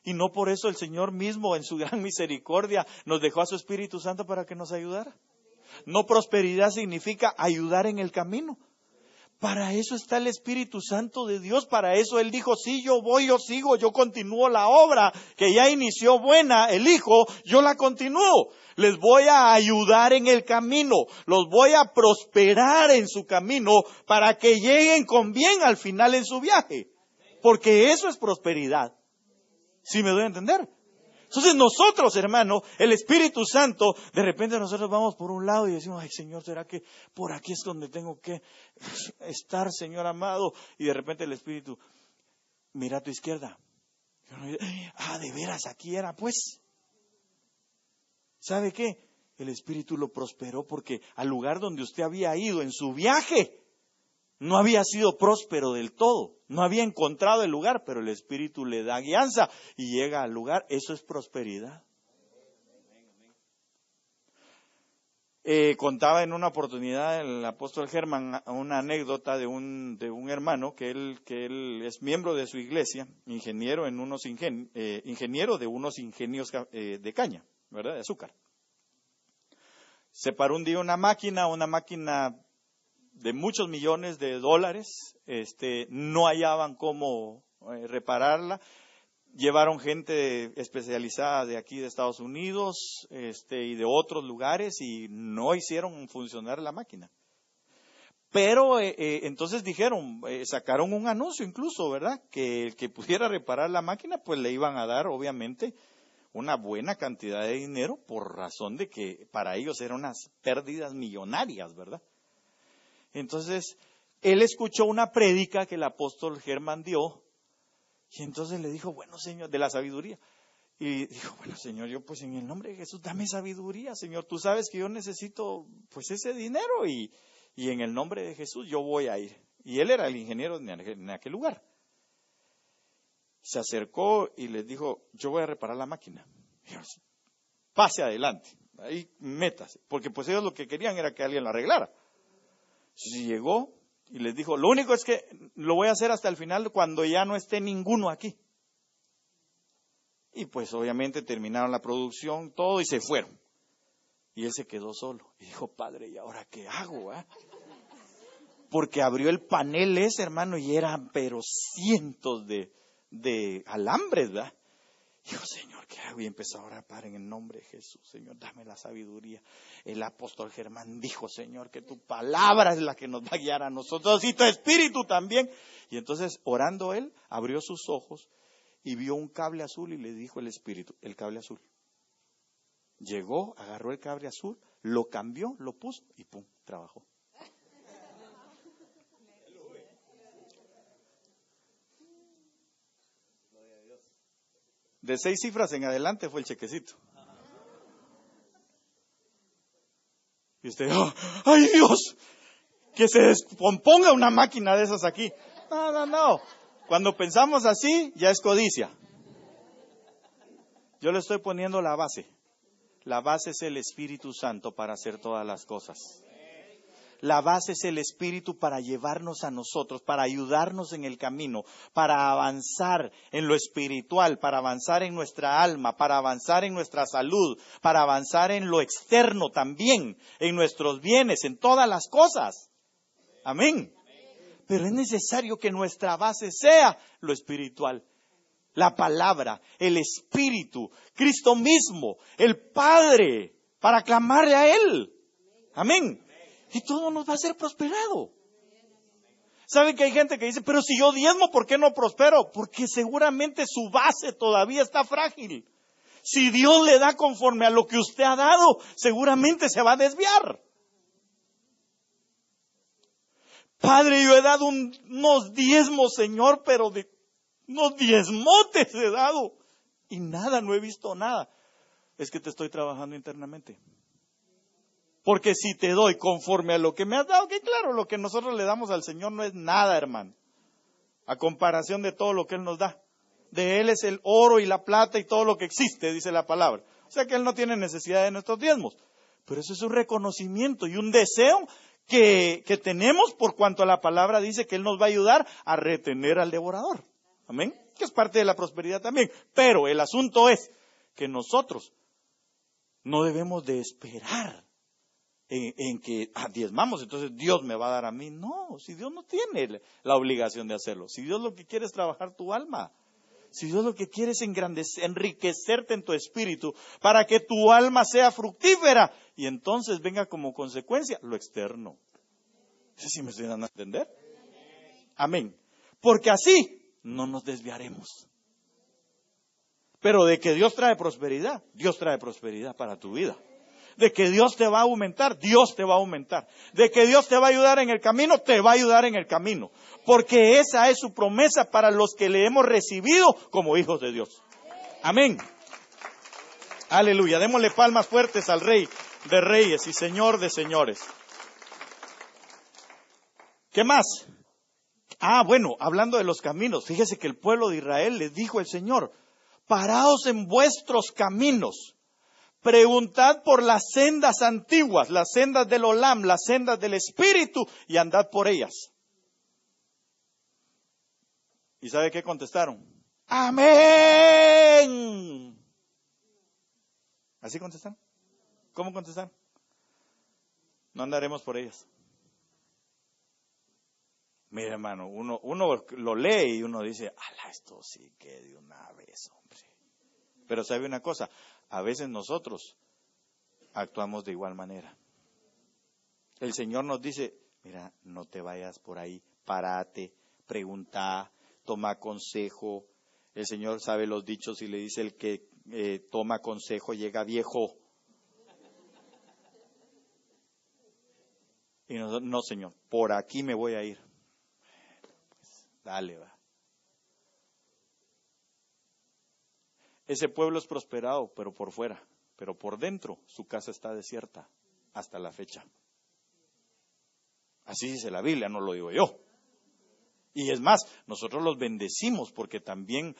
Y no por eso el Señor mismo, en su gran misericordia, nos dejó a su Espíritu Santo para que nos ayudara. No, prosperidad significa ayudar en el camino. Para eso está el Espíritu Santo de Dios. Para eso Él dijo, sí, yo voy, yo sigo, yo continúo la obra que ya inició buena el Hijo, yo la continúo. Les voy a ayudar en el camino, los voy a prosperar en su camino para que lleguen con bien al final en su viaje. Porque eso es prosperidad. ¿Sí me doy a entender? Entonces nosotros, hermano, el Espíritu Santo, de repente nosotros vamos por un lado y decimos, ay Señor, ¿será que por aquí es donde tengo que estar, Señor amado? Y de repente el Espíritu, mira a tu izquierda. De veras, aquí era pues. ¿Sabe qué? El Espíritu lo prosperó porque al lugar donde usted había ido en su viaje, no había sido próspero del todo, no había encontrado el lugar, pero el Espíritu le da guianza y llega al lugar. Eso es prosperidad. Contaba en una oportunidad el apóstol Germán una anécdota de un hermano que él es miembro de su iglesia, ingeniero de unos ingenios de caña, ¿verdad? De azúcar. Se paró un día una máquina de muchos millones de dólares, no hallaban cómo repararla. Llevaron gente especializada de aquí de Estados Unidos y de otros lugares y no hicieron funcionar la máquina. Pero entonces sacaron un anuncio incluso, ¿verdad? Que el que pudiera reparar la máquina, pues le iban a dar obviamente una buena cantidad de dinero por razón de que para ellos eran unas pérdidas millonarias, ¿verdad? Entonces, él escuchó una prédica que el apóstol Germán dio, y entonces le dijo, bueno, Señor, de la sabiduría. Y dijo, bueno, Señor, yo pues en el nombre de Jesús, dame sabiduría, Señor. Tú sabes que yo necesito pues ese dinero y en el nombre de Jesús yo voy a ir. Y él era el ingeniero en aquel lugar. Se acercó y les dijo, yo voy a reparar la máquina. Pase adelante, ahí métase, porque pues ellos lo que querían era que alguien la arreglara. Entonces llegó y les dijo, lo único es que lo voy a hacer hasta el final cuando ya no esté ninguno aquí. Y pues obviamente terminaron la producción, todo y se fueron. Y él se quedó solo. Y dijo, Padre, ¿y ahora qué hago? Porque abrió el panel ese, hermano, y eran pero cientos de alambres, ¿verdad? Dijo, Señor, ¿qué hago? Y empezó a orar, Padre, en el nombre de Jesús, Señor, dame la sabiduría. El apóstol Germán dijo, Señor, que tu palabra es la que nos va a guiar a nosotros y tu espíritu también. Y entonces, orando él, abrió sus ojos y vio un cable azul y le dijo el espíritu, el cable azul. Llegó, agarró el cable azul, lo cambió, lo puso y pum, trabajó. De 6 cifras en adelante fue el chequecito. Y usted, ¡ay Dios! que se descomponga una máquina de esas aquí. No. Cuando pensamos así, ya es codicia. Yo le estoy poniendo la base. La base es el Espíritu Santo para hacer todas las cosas. La base es el Espíritu para llevarnos a nosotros, para ayudarnos en el camino, para avanzar en lo espiritual, para avanzar en nuestra alma, para avanzar en nuestra salud, para avanzar en lo externo también, en nuestros bienes, en todas las cosas. Amén. Pero es necesario que nuestra base sea lo espiritual. La palabra, el Espíritu, Cristo mismo, el Padre, para clamarle a Él. Amén. Y todo nos va a ser prosperado. ¿Saben que hay gente que dice, pero si yo diezmo, ¿por qué no prospero? Porque seguramente su base todavía está frágil. Si Dios le da conforme a lo que usted ha dado, seguramente se va a desviar. Padre, yo he dado unos diezmos, Señor, pero de unos diezmotes he dado. Y nada, no he visto nada. Es que te estoy trabajando internamente. Porque si te doy conforme a lo que me has dado, que claro, lo que nosotros le damos al Señor no es nada, hermano. A comparación de todo lo que Él nos da. De Él es el oro y la plata y todo lo que existe, dice la palabra. O sea que Él no tiene necesidad de nuestros diezmos. Pero eso es un reconocimiento y un deseo que tenemos por cuanto la palabra dice que Él nos va a ayudar a retener al devorador. Amén. Que es parte de la prosperidad también. Pero el asunto es que nosotros no debemos de esperar en que diezmamos, entonces Dios me va a dar a mí. No, si Dios no tiene la obligación de hacerlo. Si Dios lo que quiere es trabajar tu alma. Si Dios lo que quiere es enriquecerte en tu espíritu para que tu alma sea fructífera y entonces venga como consecuencia lo externo. No sé si me estoy dando a entender. Amén. Porque así no nos desviaremos. Pero de que Dios trae prosperidad para tu vida. De que Dios te va a aumentar, Dios te va a aumentar. De que Dios te va a ayudar en el camino, te va a ayudar en el camino. Porque esa es su promesa para los que le hemos recibido como hijos de Dios. Amén. Aleluya. Démosle palmas fuertes al Rey de Reyes y Señor de Señores. ¿Qué más? Bueno, hablando de los caminos, fíjese que el pueblo de Israel les dijo el Señor, paraos en vuestros caminos. Preguntad por las sendas antiguas, las sendas del Olam, las sendas del Espíritu, y andad por ellas. ¿Y sabe qué contestaron? ¡Amén! ¿Así contestaron? ¿Cómo contestaron? No andaremos por ellas. Mira, hermano, uno lo lee y uno dice, ¡ala, esto sí que de una vez, hombre! Pero sabe una cosa, a veces nosotros actuamos de igual manera. El Señor nos dice, mira, no te vayas por ahí, párate, pregunta, toma consejo. El Señor sabe los dichos y le dice, el que toma consejo llega viejo. Y nosotros, no, Señor, por aquí me voy a ir. Pues, dale, va. Ese pueblo es prosperado, pero por fuera. Pero por dentro, su casa está desierta hasta la fecha. Así dice la Biblia, no lo digo yo. Y es más, nosotros los bendecimos porque también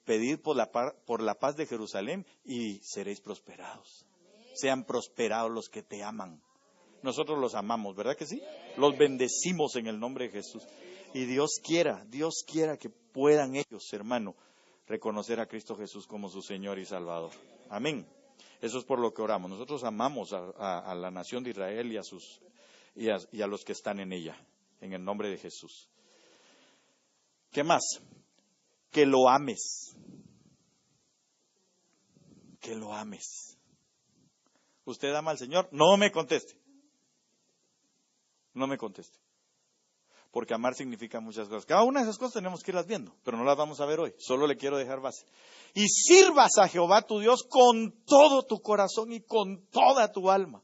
pedid por la paz de Jerusalén y seréis prosperados. Sean prosperados los que te aman. Nosotros los amamos, ¿verdad que sí? Los bendecimos en el nombre de Jesús. Y Dios quiera que puedan ellos, hermano, reconocer a Cristo Jesús como su Señor y Salvador. Amén. Eso es por lo que oramos. Nosotros amamos a la nación de Israel y a los que están en ella, en el nombre de Jesús. ¿Qué más? Que lo ames. Que lo ames. ¿Usted ama al Señor? No me conteste. No me conteste. Porque amar significa muchas cosas. Cada una de esas cosas tenemos que irlas viendo, pero no las vamos a ver hoy. Solo le quiero dejar base. Y sirvas a Jehová tu Dios con todo tu corazón y con toda tu alma.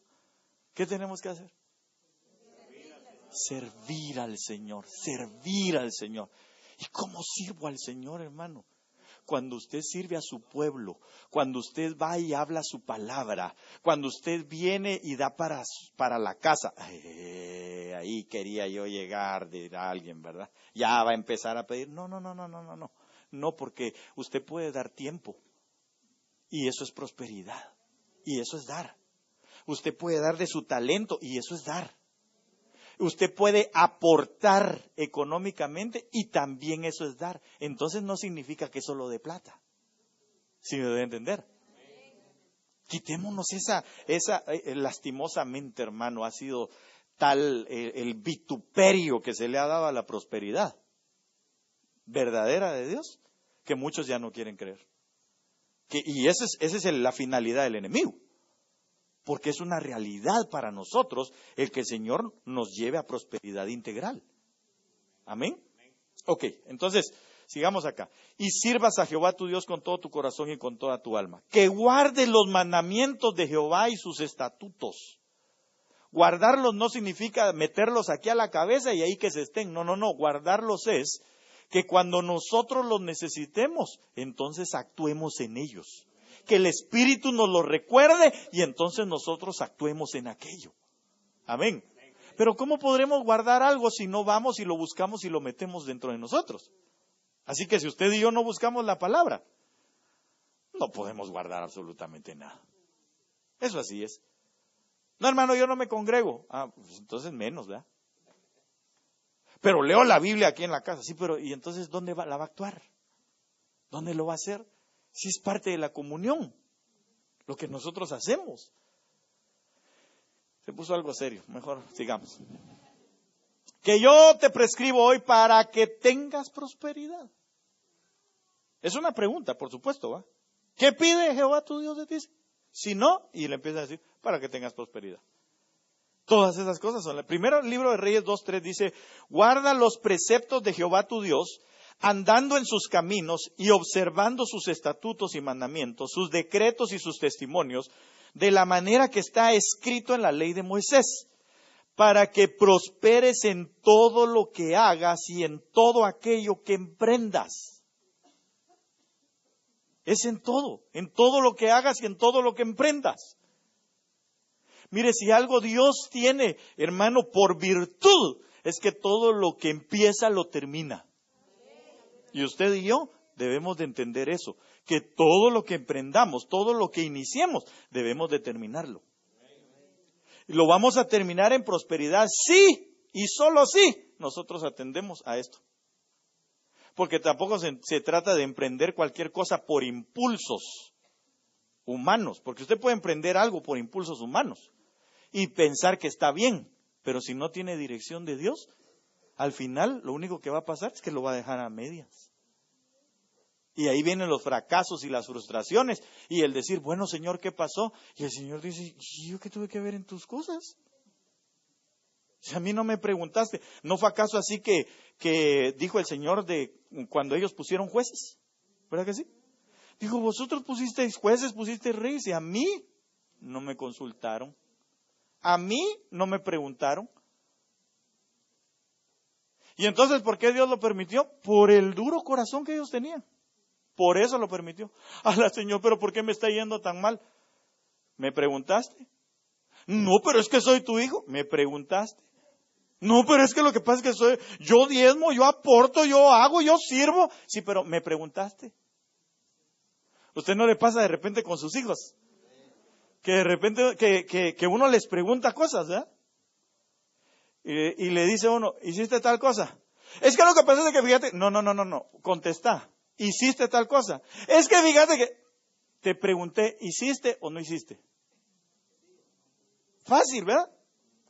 ¿Qué tenemos que hacer? Servir al Señor. Servir al Señor. ¿Y cómo sirvo al Señor, hermano? cuando usted sirve a su pueblo, cuando usted va y habla su palabra, cuando usted viene y da para la casa. Ahí quería yo llegar, dirá alguien, ¿verdad? Ya va a empezar a pedir. No. No, porque usted puede dar tiempo. Y eso es prosperidad. Y eso es dar. Usted puede dar de su talento y eso es dar. Usted puede aportar económicamente y también eso es dar. Entonces no significa que solo de plata. ¿Sí me debe entender? Quitémonos esa lastimosamente, hermano, ha sido tal el vituperio que se le ha dado a la prosperidad verdadera de Dios, que muchos ya no quieren creer. Y esa es la finalidad del enemigo. Porque es una realidad para nosotros el que el Señor nos lleve a prosperidad integral. ¿Amén? Ok, entonces, sigamos acá. Y sirvas a Jehová tu Dios con todo tu corazón y con toda tu alma. Que guardes los mandamientos de Jehová y sus estatutos. Guardarlos no significa meterlos aquí a la cabeza y ahí que se estén. No. Guardarlos es que cuando nosotros los necesitemos, entonces actuemos en ellos. Que el Espíritu nos lo recuerde y entonces nosotros actuemos en aquello. Amén. Pero ¿cómo podremos guardar algo si no vamos y lo buscamos y lo metemos dentro de nosotros? Así que si usted y yo no buscamos la palabra, no podemos guardar absolutamente nada. Eso así es. No, hermano, yo no me congrego. Pues entonces menos, ¿verdad? Pero leo la Biblia aquí en la casa. Sí, pero ¿y entonces dónde la va a actuar? ¿Dónde lo va a hacer? Si es parte de la comunión, lo que nosotros hacemos. Se puso algo serio, mejor sigamos. Que yo te prescribo hoy para que tengas prosperidad. Es una pregunta, por supuesto, ¿va? ¿Qué pide Jehová tu Dios de ti? Si no, y le empieza a decir, para que tengas prosperidad. Todas esas cosas son. El primero libro de Reyes 2:3 dice, guarda los preceptos de Jehová tu Dios, andando en sus caminos y observando sus estatutos y mandamientos, sus decretos y sus testimonios, de la manera que está escrito en la ley de Moisés, para que prosperes en todo lo que hagas y en todo aquello que emprendas. Es en todo lo que hagas y en todo lo que emprendas. Mire, si algo Dios tiene, hermano, por virtud, es que todo lo que empieza lo termina. Y usted y yo debemos de entender eso, que todo lo que emprendamos, todo lo que iniciemos, debemos de terminarlo. Y lo vamos a terminar en prosperidad, sí, y solo sí, nosotros atendemos a esto. Porque tampoco se trata de emprender cualquier cosa por impulsos humanos, porque usted puede emprender algo por impulsos humanos y pensar que está bien, pero si no tiene dirección de Dios, al final lo único que va a pasar es que lo va a dejar a medias. Y ahí vienen los fracasos y las frustraciones y el decir, bueno, Señor, ¿qué pasó? Y el Señor dice, ¿y yo qué tuve que ver en tus cosas? Si a mí no me preguntaste, ¿no fue acaso así que dijo el Señor de cuando ellos pusieron jueces? ¿Verdad que sí? Dijo, vosotros pusisteis jueces, pusisteis reyes y a mí no me consultaron. A mí no me preguntaron. Y entonces, ¿por qué Dios lo permitió? Por el duro corazón que ellos tenían. Por eso lo permitió. Ala, Señor, ¿pero por qué me está yendo tan mal? ¿Me preguntaste? No, pero es que soy tu hijo. ¿Me preguntaste? No, pero es que lo que pasa es que yo diezmo, yo aporto, yo hago, yo sirvo. Sí, pero ¿me preguntaste? ¿Usted no le pasa de repente con sus hijos? Que de repente, que uno les pregunta cosas, ¿verdad? Y le dice uno, ¿hiciste tal cosa? Es que lo que pasa es que fíjate, no, contesta, ¿hiciste tal cosa? Es que fíjate que te pregunté, ¿hiciste o no hiciste? Fácil, ¿verdad?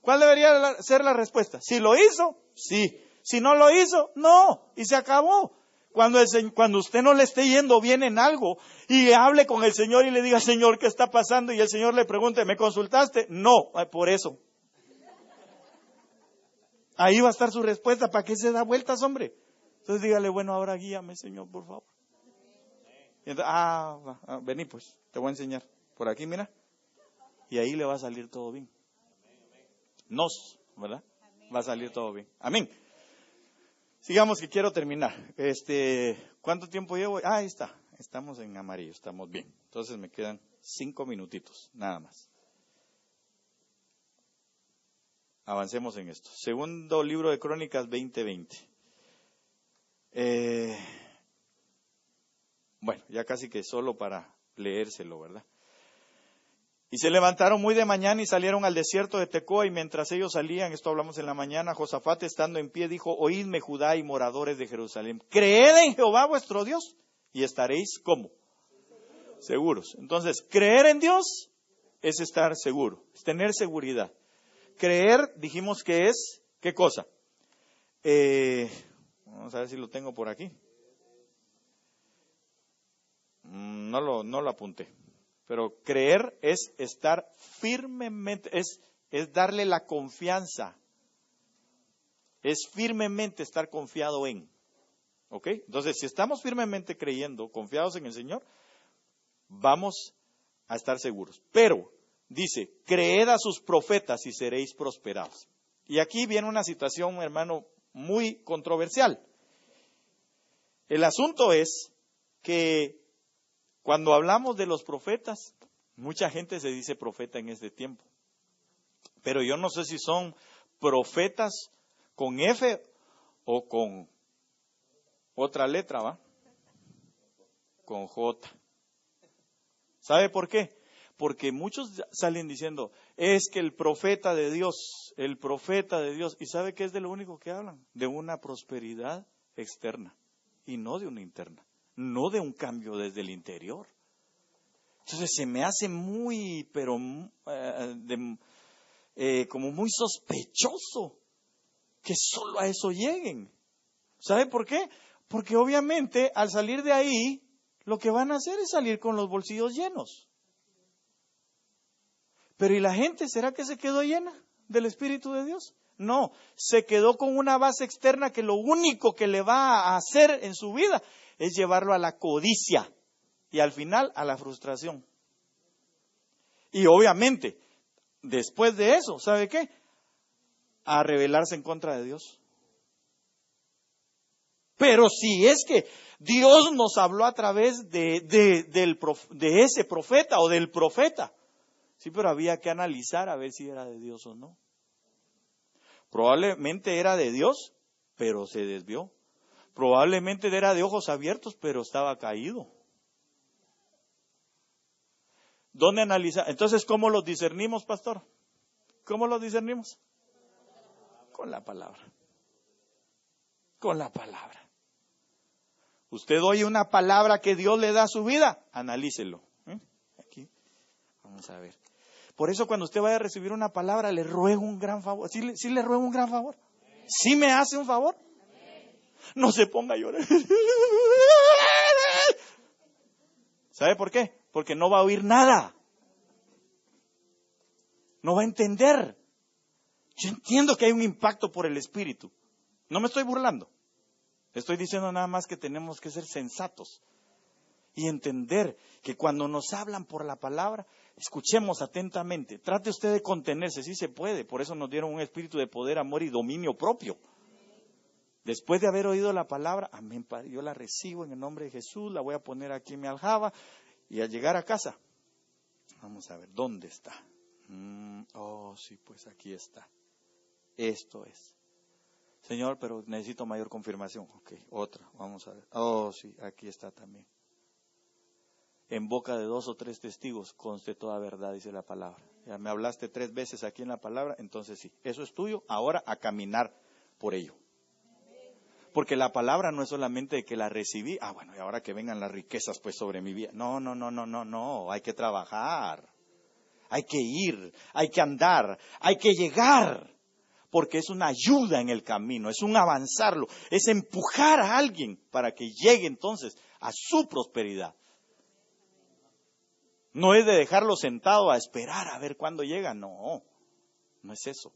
¿Cuál debería ser la respuesta? Si lo hizo, sí. Si no lo hizo, no. Y se acabó. Cuando usted no le esté yendo bien en algo y hable con el Señor y le diga, Señor, ¿qué está pasando? Y el Señor le pregunte, ¿me consultaste? No, por eso. Ahí va a estar su respuesta. ¿Para qué se da vueltas, hombre? Entonces dígale, bueno, ahora guíame, Señor, por favor. Y entonces, vení pues, te voy a enseñar. Por aquí, mira. Y ahí le va a salir todo bien. ¿Verdad? Va a salir todo bien. Amén. Sigamos que quiero terminar. ¿Cuánto tiempo llevo? Ahí está. estamos en amarillo, estamos bien. Entonces me quedan 5 minutitos, nada más. Avancemos en esto. Segundo libro de Crónicas 20:20. Bueno, ya casi que solo para leérselo, ¿verdad? Y se levantaron muy de mañana y salieron al desierto de Tecoa, y mientras ellos salían, esto hablamos en la mañana, Josafat estando en pie dijo: oídme, Judá y moradores de Jerusalén, creed en Jehová vuestro Dios y estaréis ¿cómo? Seguros. Entonces, creer en Dios es estar seguro, es tener seguridad. Creer, dijimos que es, ¿qué cosa? Vamos a ver si lo tengo por aquí. No lo apunté. Pero creer es estar firmemente, es darle la confianza. Es firmemente estar confiado en. ¿Ok? Entonces, si estamos firmemente creyendo, confiados en el Señor, vamos a estar seguros. Pero, dice, creed a sus profetas y seréis prosperados. Y aquí viene una situación, hermano, muy controversial. El asunto es que cuando hablamos de los profetas, mucha gente se dice profeta en este tiempo. Pero yo no sé si son profetas con F o con otra letra, ¿va? Con J. ¿Sabe por qué? Porque muchos salen diciendo, es que el profeta de Dios, ¿y sabe qué es de lo único que hablan? De una prosperidad externa y no de una interna, no de un cambio desde el interior. Entonces se me hace muy, pero como muy sospechoso que solo a eso lleguen. ¿Sabe por qué? Porque obviamente al salir de ahí, lo que van a hacer es salir con los bolsillos llenos. Pero ¿y la gente? ¿Será que se quedó llena del Espíritu de Dios? No, se quedó con una base externa que lo único que le va a hacer en su vida es llevarlo a la codicia y al final a la frustración. Y obviamente, después de eso, ¿sabe qué? A rebelarse en contra de Dios. Pero si es que Dios nos habló a través de ese profeta o del profeta, sí, pero había que analizar a ver si era de Dios o no. Probablemente era de Dios, pero se desvió. Probablemente era de ojos abiertos, pero estaba caído. ¿Dónde analizar? Entonces, ¿cómo los discernimos, pastor? ¿Cómo los discernimos? Con la palabra. Con la palabra. Usted oye una palabra que Dios le da a su vida, analícelo. Aquí, vamos a ver. Por eso cuando usted vaya a recibir una palabra, le ruego un gran favor. ¿Sí le ruego un gran favor? ¿Sí me hace un favor? No se ponga a llorar. ¿Sabe por qué? Porque no va a oír nada. No va a entender. Yo entiendo que hay un impacto por el Espíritu. No me estoy burlando. Estoy diciendo nada más que tenemos que ser sensatos y entender que cuando nos hablan por la palabra, escuchemos atentamente. Trate usted de contenerse, sí se puede. Por eso nos dieron un espíritu de poder, amor y dominio propio. Después de haber oído la palabra, amén, Padre, yo la recibo en el nombre de Jesús, la voy a poner aquí en mi aljaba y al llegar a casa, vamos a ver, ¿dónde está? Sí, pues aquí está. Esto es. Señor, pero necesito mayor confirmación. Ok, otra, vamos a ver. Sí, aquí está también. En boca de 2 o 3 testigos conste toda verdad, dice la palabra. Ya me hablaste 3 veces aquí en la palabra, entonces sí, eso es tuyo, ahora a caminar por ello. Porque la palabra no es solamente de que la recibí, bueno, y ahora que vengan las riquezas pues sobre mi vida. No, hay que trabajar, hay que ir, hay que andar, hay que llegar. Porque es una ayuda en el camino, es un avanzarlo, es empujar a alguien para que llegue entonces a su prosperidad. No es de dejarlo sentado a esperar a ver cuándo llega, no es eso.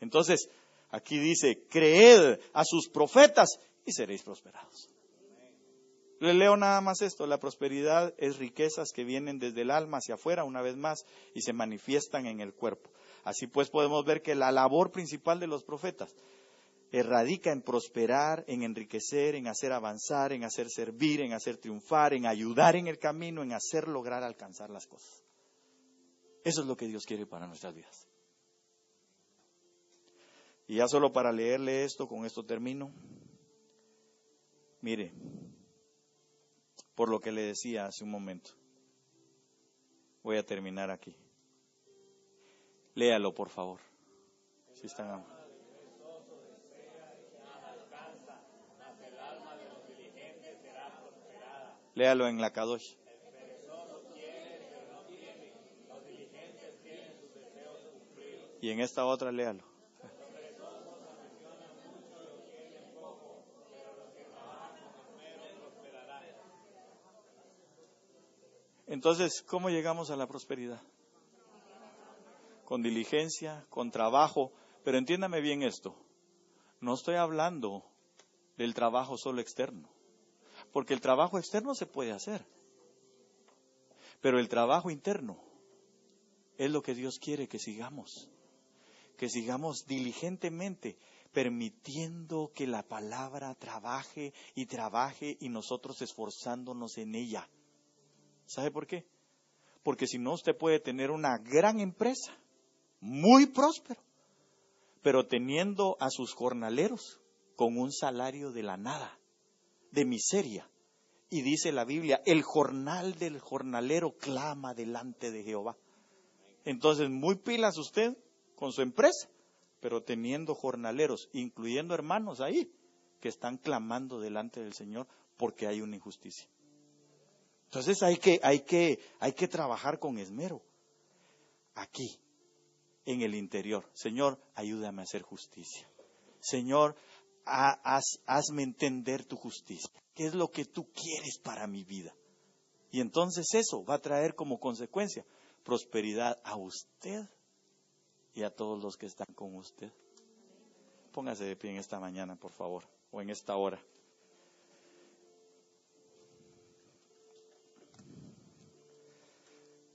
Entonces, aquí dice, creed a sus profetas y seréis prosperados. Le leo nada más esto, la prosperidad es riquezas que vienen desde el alma hacia afuera una vez más y se manifiestan en el cuerpo. Así pues podemos ver que la labor principal de los profetas radica en prosperar, en enriquecer, en hacer avanzar, en hacer servir, en hacer triunfar, en ayudar en el camino, en hacer lograr alcanzar las cosas. Eso es lo que Dios quiere para nuestras vidas. Y ya solo para leerle esto, con esto termino. Mire, por lo que le decía hace un momento, voy a terminar aquí. Léalo, por favor. Si están... Léalo en la Kadosh. Y en esta otra léalo. Entonces, ¿cómo llegamos a la prosperidad? Con diligencia, con trabajo. Pero entiéndame bien esto. No estoy hablando del trabajo solo externo. Porque el trabajo externo se puede hacer. Pero el trabajo interno es lo que Dios quiere que sigamos. Que sigamos diligentemente, permitiendo que la palabra trabaje y nosotros esforzándonos en ella. ¿Sabe por qué? Porque si no, usted puede tener una gran empresa, muy próspero, pero teniendo a sus jornaleros con un salario de la nada, de miseria. Y dice la Biblia, el jornal del jornalero clama delante de Jehová. Entonces, muy pilas usted con su empresa, pero teniendo jornaleros, incluyendo hermanos ahí, que están clamando delante del Señor porque hay una injusticia. Entonces hay que trabajar con esmero. Aquí, en el interior. Señor, ayúdame a hacer justicia. Señor, hazme entender tu justicia. ¿Qué es lo que tú quieres para mi vida? Y entonces eso va a traer como consecuencia prosperidad a usted y a todos los que están con usted. Póngase de pie en esta mañana, por favor, o en esta hora.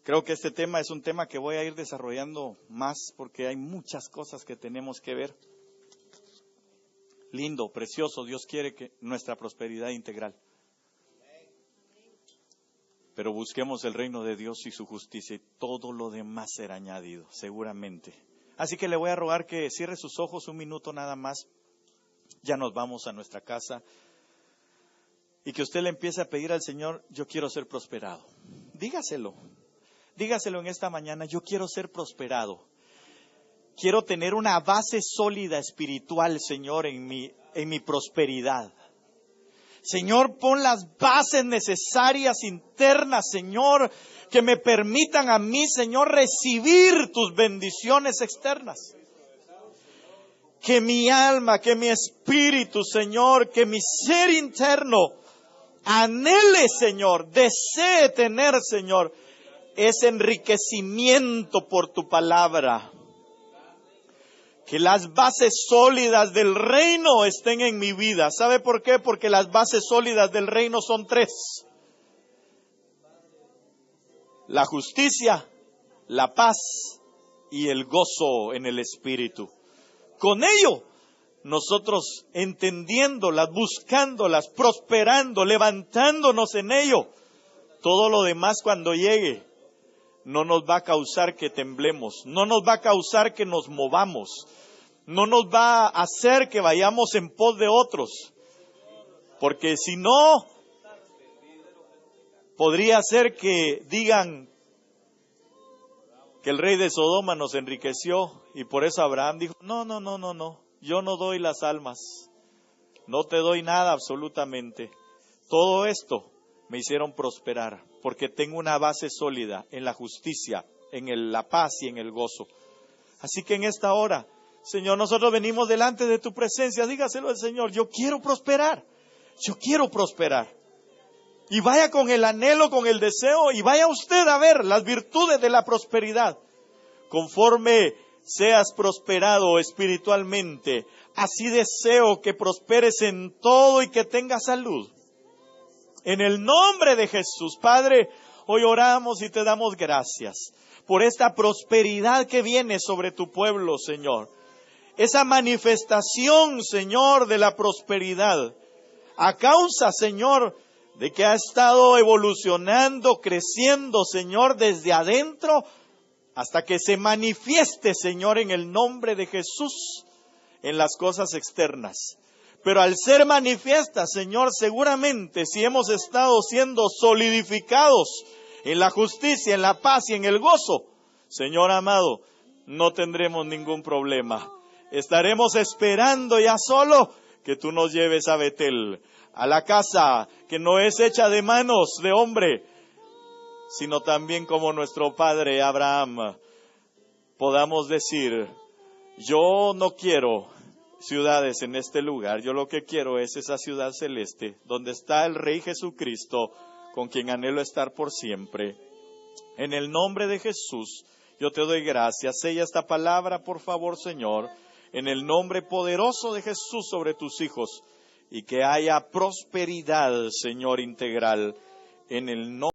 Creo que este tema es un tema que voy a ir desarrollando más porque hay muchas cosas que tenemos que ver. Lindo, precioso, Dios quiere que nuestra prosperidad integral. Pero busquemos el reino de Dios y su justicia y todo lo demás será añadido, seguramente. Así que le voy a rogar que cierre sus ojos un minuto nada más. Ya nos vamos a nuestra casa. Y que usted le empiece a pedir al Señor, yo quiero ser prosperado. Dígaselo. Dígaselo en esta mañana, yo quiero ser prosperado. Quiero tener una base sólida espiritual, Señor, en mi prosperidad. Señor, pon las bases necesarias internas, Señor, que me permitan a mí, Señor, recibir tus bendiciones externas. Que mi alma, que mi espíritu, Señor, que mi ser interno anhele, Señor, desee tener, Señor, ese enriquecimiento por tu palabra. Que las bases sólidas del reino estén en mi vida. ¿Sabe por qué? Porque las bases sólidas del reino son 3. La justicia, la paz y el gozo en el Espíritu. Con ello, nosotros entendiéndolas, buscándolas, prosperando, levantándonos en ello, todo lo demás cuando llegue no nos va a causar que temblemos, no nos va a causar que nos movamos, no nos va a hacer que vayamos en pos de otros, porque si no, podría ser que digan que el rey de Sodoma nos enriqueció y por eso Abraham dijo, no, yo no doy las almas, no te doy nada absolutamente, todo esto me hicieron prosperar, porque tengo una base sólida en la justicia, en la paz y en el gozo. Así que en esta hora, Señor, nosotros venimos delante de tu presencia, dígaselo al Señor, yo quiero prosperar. Y vaya con el anhelo, con el deseo, y vaya usted a ver las virtudes de la prosperidad. Conforme seas prosperado espiritualmente, así deseo que prosperes en todo y que tengas salud. En el nombre de Jesús, Padre, hoy oramos y te damos gracias por esta prosperidad que viene sobre tu pueblo, Señor. esa manifestación, Señor, de la prosperidad, a causa, Señor, de que ha estado evolucionando, creciendo, Señor, desde adentro, hasta que se manifieste, Señor, en el nombre de Jesús, en las cosas externas. Pero al ser manifiesta, Señor, seguramente si hemos estado siendo solidificados en la justicia, en la paz y en el gozo, Señor amado, no tendremos ningún problema. Estaremos esperando ya solo que tú nos lleves a Betel, a la casa que no es hecha de manos de hombre, sino también como nuestro padre Abraham, podamos decir, yo no quiero ciudades en este lugar, yo lo que quiero es esa ciudad celeste, donde está el Rey Jesucristo, con quien anhelo estar por siempre. En el nombre de Jesús, yo te doy gracias. Sella esta palabra, por favor, Señor, en el nombre poderoso de Jesús sobre tus hijos, y que haya prosperidad, Señor, integral, en el nombre